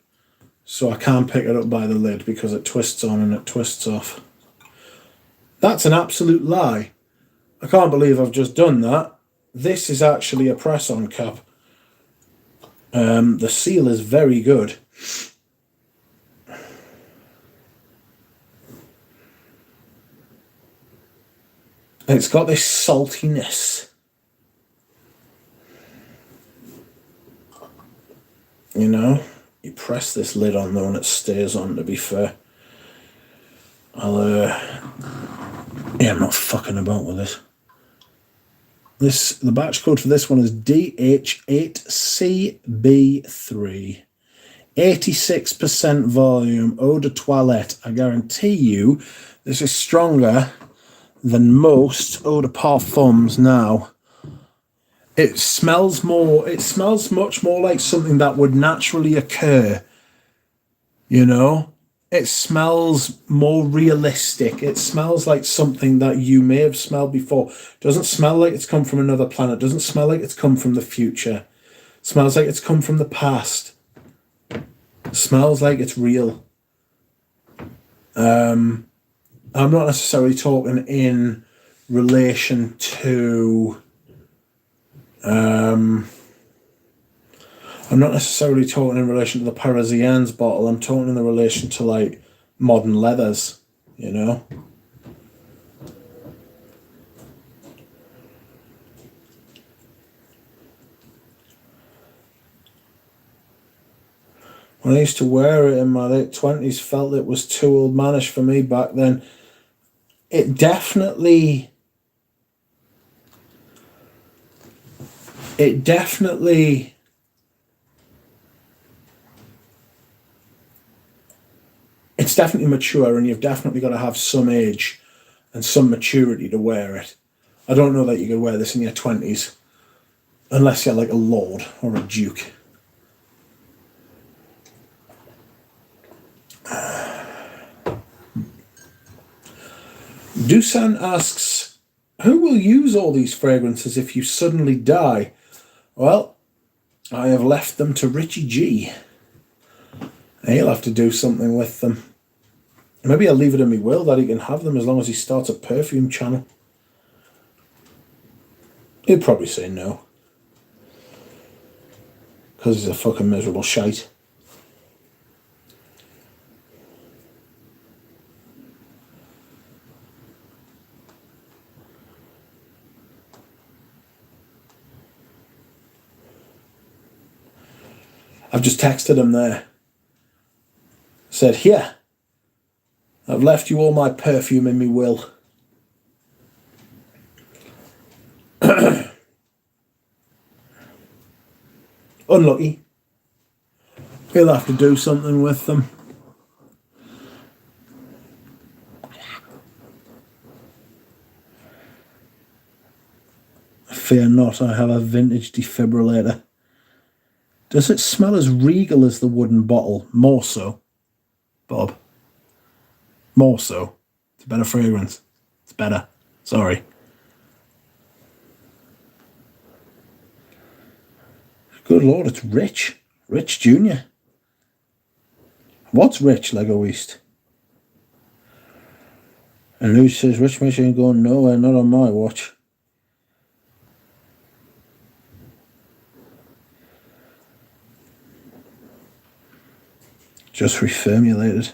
so I can't pick it up by the lid because it twists on and it twists off. That's an absolute lie. I can't believe I've just done that. This is actually a press-on cap. The seal is very good. It's got this saltiness. You know, you press this lid on though and it stays on, to be fair. Yeah, I'm not fucking about with this. The batch code for this one is DH8CB3. 86% volume, eau de toilette. I guarantee you this is stronger than most eau de parfums now. It smells much more like something that would naturally occur. You know? It smells more realistic. It smells like something that you may have smelled before. It doesn't smell like it's come from another planet. It doesn't smell like it's come from the future. It smells like it's come from the past. It smells like it's real. I'm not necessarily talking in relation to I'm not necessarily talking in relation to the Parisiennes bottle. I'm talking in relation to like modern leathers, you know. When I used to wear it in my late 20s, felt it was too old manish for me back then. It definitely it's definitely mature, and you've definitely got to have some age and some maturity to wear it. I don't know that you could wear this in your 20s unless you're like a lord or a duke. Dusan asks, who will use all these fragrances if you suddenly die? Well, I have left them to Richie G. He'll have to do something with them. Maybe I'll leave it in my will that he can have them as long as he starts a perfume channel. He'll probably say no. Because he's a fucking miserable shite. I've just texted him there. Said, here, I've left you all my perfume in me will. Unlucky. He'll have to do something with them. Fear not, I have a vintage defibrillator. Does it smell as regal as the wooden bottle? More so, Bob. More so. It's a better fragrance. It's better. Sorry. Good Lord, it's Rich. Rich Jr. What's Rich, Lego East? And Lou says, Rich Mitch ain't going nowhere, not on my watch. Just reformulated.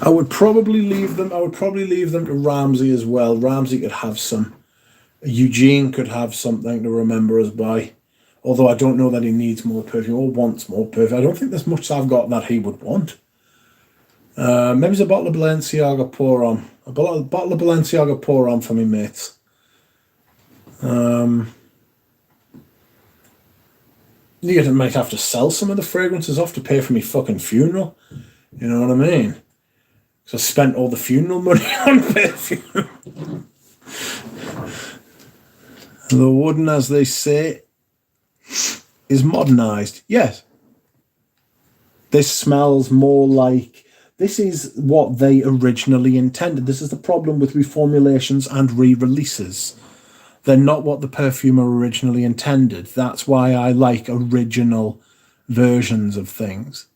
I would probably leave them to Ramsey as well. Ramsey could have some. Eugene could have something to remember us by. Although I don't know that he needs more perfume or wants more perfume. I don't think there's much I've got that he would want. Maybe it's a bottle of Balenciaga pour on. A bottle of Balenciaga pour on for me mates. You might have to sell some of the fragrances off to pay for me fucking funeral. You know what I mean? So I spent all the funeral money on perfume. The wooden, as they say, is modernized. Yes. This smells more like... This is what they originally intended. This is the problem with reformulations and re-releases. They're not what the perfumer originally intended. That's why I like original versions of things.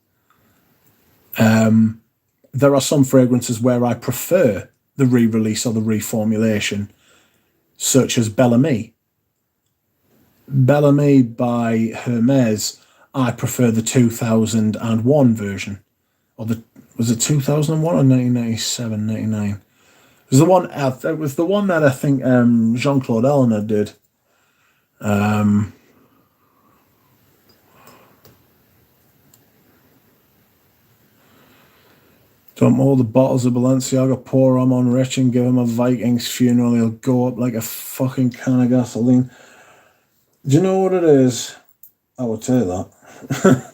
There are some fragrances where I prefer the re-release or the reformulation, such as Bellamy. Bellamy by Hermes, I prefer the 2001 version. Was it 2001 or 1997, 99? It was the one that I think Jean-Claude Eleanor did. Dump all the bottles of Balenciaga, pour them on Rich and give him a Vikings funeral. He'll go up like a fucking can of gasoline. Do you know what it is? I would say that.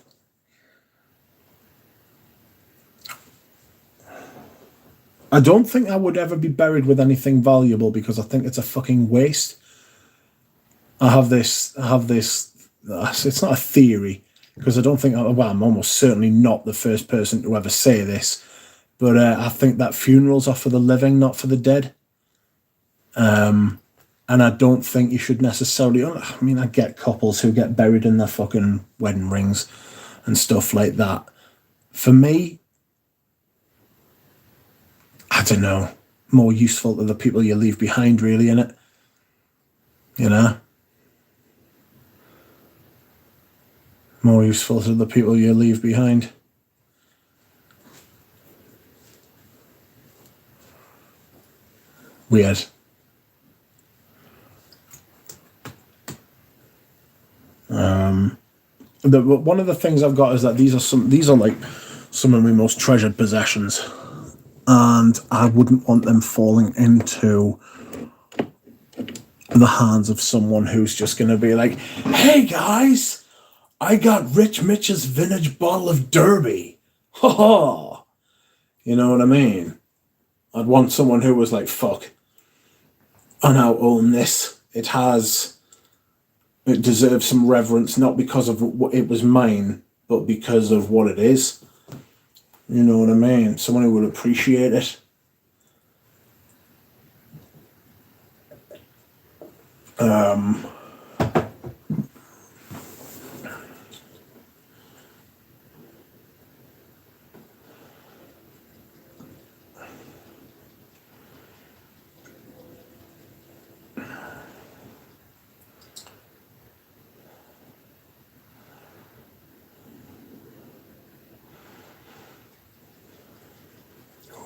I don't think I would ever be buried with anything valuable because I think it's a fucking waste. I have this, it's not a theory because I don't think, well, I'm almost certainly not the first person to ever say this, but I think that funerals are for the living, not for the dead. And I don't think you should necessarily, I mean, I get couples who get buried in their fucking wedding rings and stuff like that. For me, I don't know, more useful to the people you leave behind, really, innit? You know? More useful to the people you leave behind. Weird. One of the things I've got is that these are like some of my most treasured possessions, and I wouldn't want them falling into the hands of someone who's just going to be like, "Hey guys, I got Rich Mitch's vintage bottle of Derby." Ha ha. You know what I mean? I'd want someone who was like, "Fuck, I now own this. It deserves some reverence, not because of what it was mine, but because of what it is." You know what I mean? Someone who would appreciate it.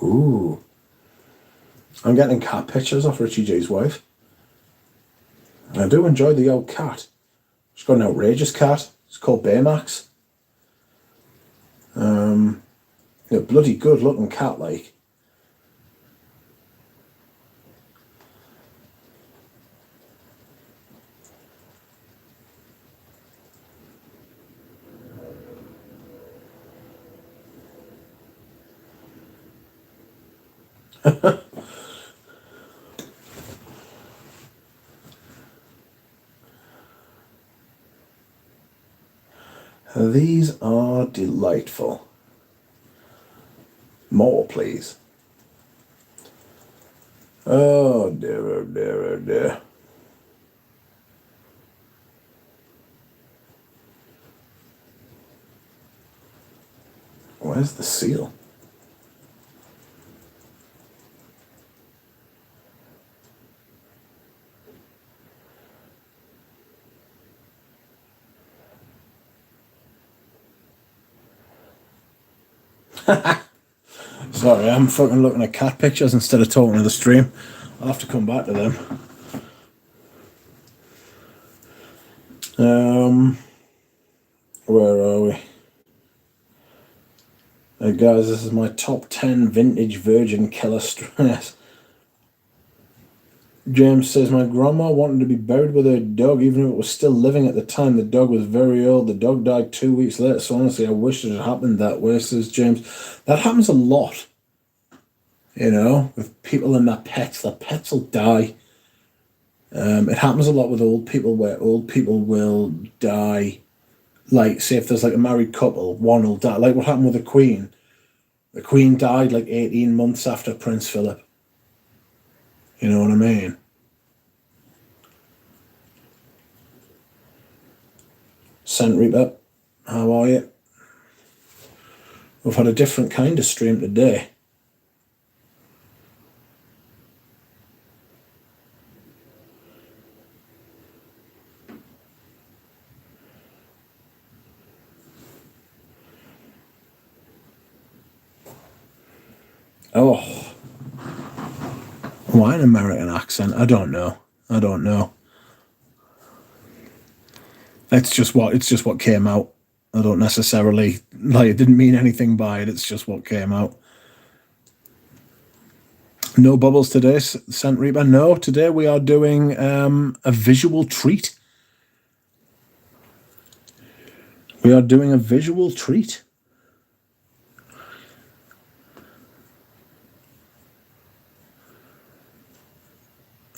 Ooh. I'm getting cat pictures of Richie J's wife. I do enjoy the old cat. She's got an outrageous cat. It's called Baymax. A bloody good looking cat, like. These are delightful. More, please. Oh dear, oh dear, oh dear. Where's the seal? Sorry, I'm fucking looking at cat pictures instead of talking to the stream. I'll have to come back to them. Where are we? Hey guys, this is my top 10 vintage virgin killer strains. James says, my grandma wanted to be buried with her dog, even if it was still living at the time. The dog was very old. The dog died 2 weeks later. So honestly, I wish it had happened that way, says James. That happens a lot, you know, with people and their pets. Their pets will die. It happens a lot with old people, where old people will die. Like, say if there's like a married couple, one will die. Like what happened with the Queen. The Queen died like 18 months after Prince Philip. You know what I mean? Scent Reaper, how are you? We've had a different kind of stream today. Oh, why an American accent? I don't know. It's just what came out. I don't necessarily, like, it didn't mean anything by it. It's just what came out. No bubbles today, Scent Reaper. No, today we are doing a visual treat. We are doing a visual treat.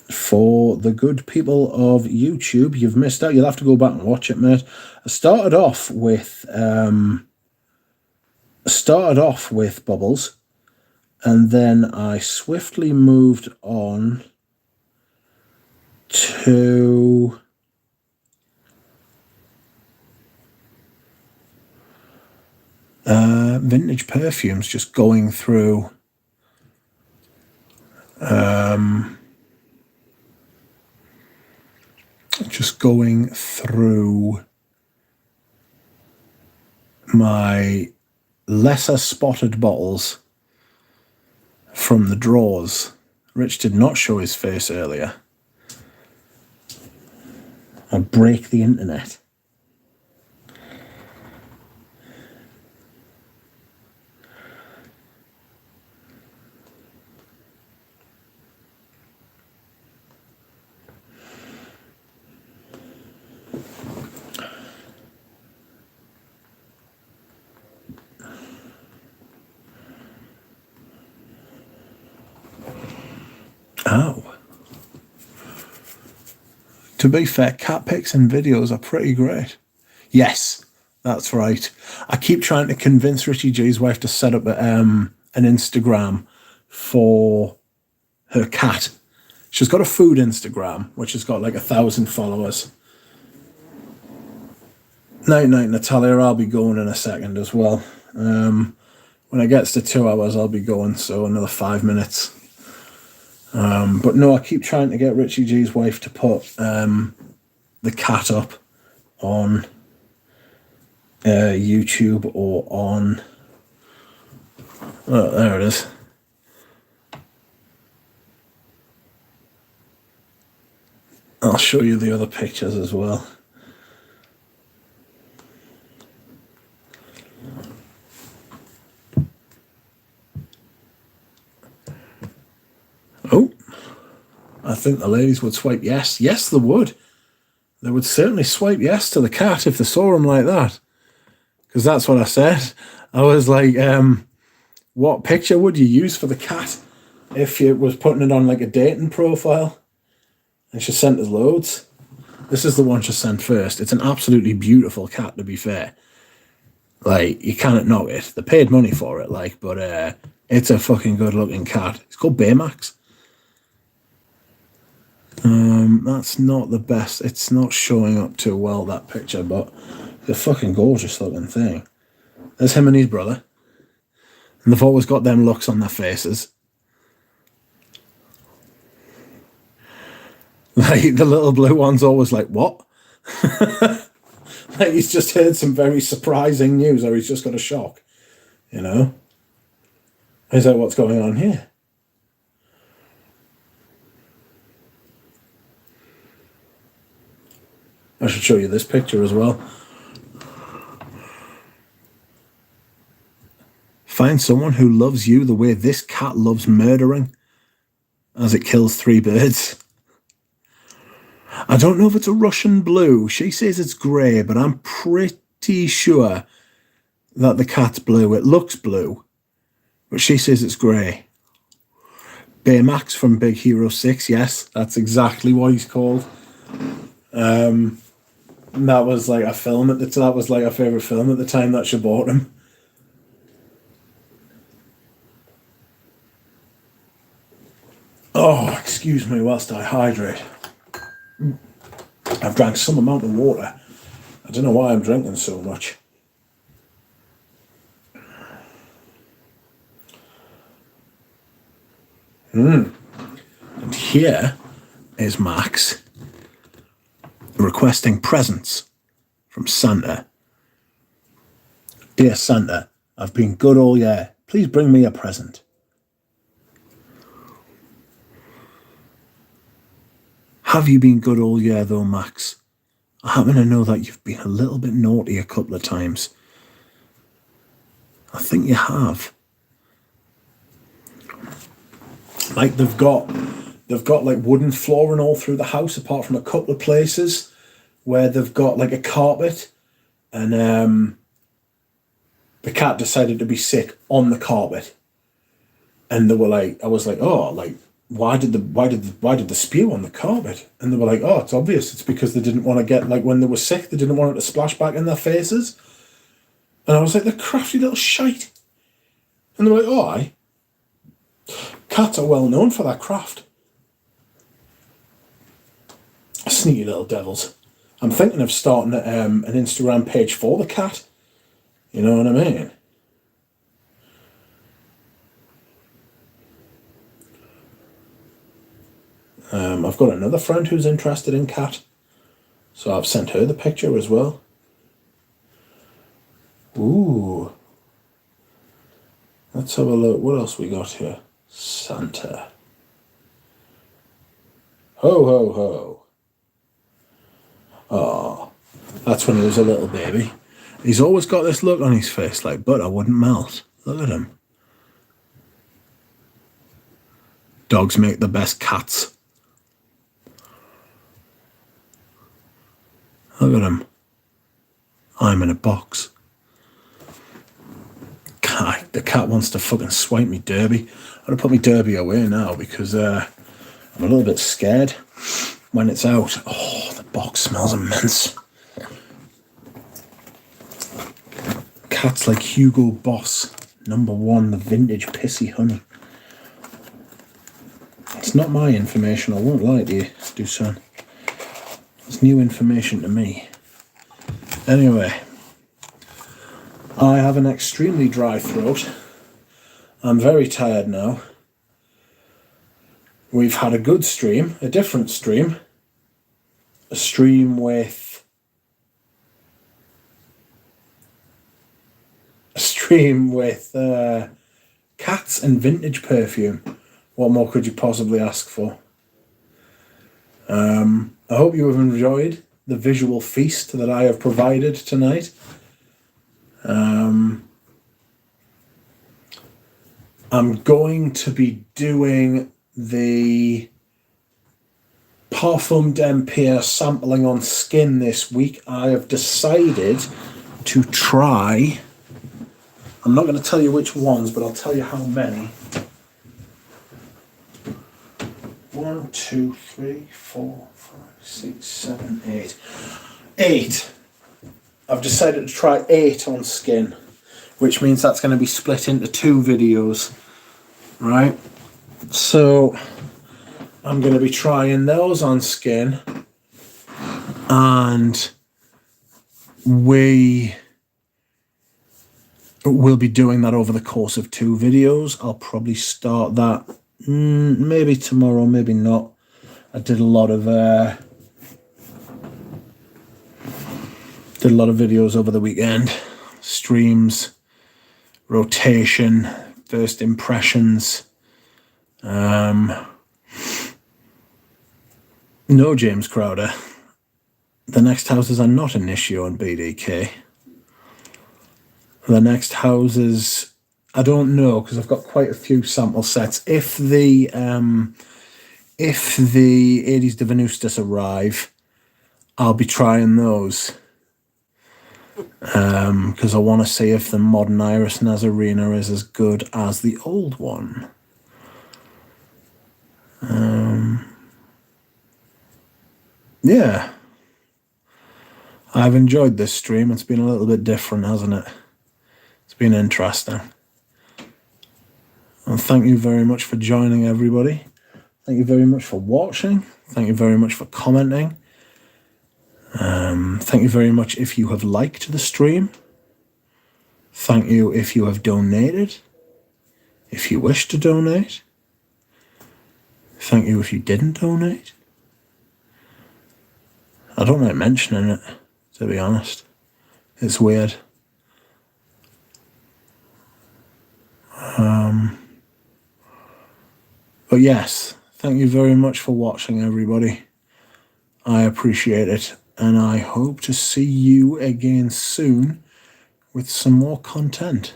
For the good people of YouTube, you've missed out. You'll have to go back and watch it, mate. I started off with bubbles, and then I swiftly moved on to vintage perfumes, just going through my lesser spotted bottles from the drawers. Rich did not show his face earlier. I break the internet. Oh. To be fair, cat pics and videos are pretty great. Yes, that's right. I keep trying to convince Richie G's wife to set up an Instagram for her cat. She's got a food Instagram, which has got like 1,000 followers. Night, Natalia. I'll be going in a second as well. When it gets to 2 hours, I'll be going, so another 5 minutes. But no, I keep trying to get Richie G's wife to put the cat up on YouTube or on... Oh, there it is. I'll show you the other pictures as well. Oh, I think the ladies would swipe yes. Yes, they would. They would certainly swipe yes to the cat if they saw him like that. Because that's what I said. I was like, what picture would you use for the cat if you was putting it on like a dating profile? And she sent us loads. This is the one she sent first. It's an absolutely beautiful cat, to be fair. Like, you cannot knock it. They paid money for it, like, but it's a fucking good-looking cat. It's called Baymax. That's not the best. It's not showing up too well, that picture, but it's a fucking gorgeous-looking thing. There's him and his brother. And they've always got them looks on their faces. Like, the little blue one's always like, what? Like, he's just heard some very surprising news, or he's just got a shock, you know? Is that what's going on here? I should show you this picture as well. Find someone who loves you the way this cat loves murdering as it kills 3 birds. I don't know if it's a Russian blue. She says it's grey, but I'm pretty sure that the cat's blue. It looks blue, but she says it's grey. Baymax from Big Hero 6, yes, that's exactly what he's called. And that was like a film that was like a favourite film at the time that she bought him. Oh, excuse me whilst I hydrate. I've drank some amount of water. I don't know why I'm drinking so much. And here is Max requesting presents from Santa. Dear Santa, I've been good all year. Please bring me a present. Have you been good all year though, Max? I happen to know that you've been a little bit naughty a couple of times. I think you have. Like they've got like wooden flooring all through the house, apart from a couple of places where they've got like a carpet, and the cat decided to be sick on the carpet, and they were like, I was like, oh, like why did the spew on the carpet? And they were like, oh, it's obvious, it's because they didn't want to get, like when they were sick, they didn't want it to splash back in their faces. And I was like, the crafty little shite. And they were like, oh, aye. Cats are well known for their craft. Sneaky little devils. I'm thinking of starting an Instagram page for the cat. You know what I mean? I've got another friend who's interested in cat, so I've sent her the picture as well. Ooh. Let's have a look. What else we got here? Santa. Ho, ho, ho. Oh, that's when he was a little baby. He's always got this look on his face like butter wouldn't melt. Look at him. Dogs make the best cats. Look at him. I'm in a box. God, the cat wants to fucking swipe me derby. I'm going to put me derby away now because I'm a little bit scared when it's out. Oh, the box smells immense. Cats like Hugo Boss, #1, the vintage pissy honey. It's not my information, I won't lie to you, Dusan. It's new information to me. Anyway, I have an extremely dry throat. I'm very tired now. We've had a good stream, a different stream. A stream with... cats and vintage perfume. What more could you possibly ask for? I hope you have enjoyed the visual feast that I have provided tonight. I'm going to be doing the Parfum d'Empire sampling on skin this week. I have decided to try... I'm not going to tell you which ones, but I'll tell you how many. 1, 2, 3, 4, 5, 6, 7, 8. 8. I've decided to try 8 on skin, which means that's going to be split into 2 videos, right? So I'm going to be trying those on skin, and we will be doing that over the course of 2 videos. I'll probably start that maybe tomorrow, maybe not. I did a lot of videos over the weekend. Streams, rotation, first impressions. No, James Crowder. The next houses are not an issue on BDK. The next houses, I don't know, because I've got quite a few sample sets. If the if the 80s de Venustas arrive, I'll be trying those. Because I want to see if the modern Iris Nazarena is as good as the old one. Yeah. I've enjoyed this stream. It's been a little bit different, hasn't it? It's been interesting. And thank you very much for joining, everybody. Thank you very much for watching. Thank you very much for commenting. Thank you very much if you have liked the stream. Thank you if you have donated. If you wish to donate. Thank you if you didn't donate. I don't like mentioning it, to be honest. It's weird. But yes, thank you very much for watching, everybody. I appreciate it, and I hope to see you again soon with some more content.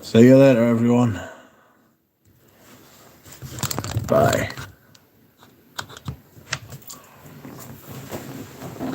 See you later, everyone. Bye.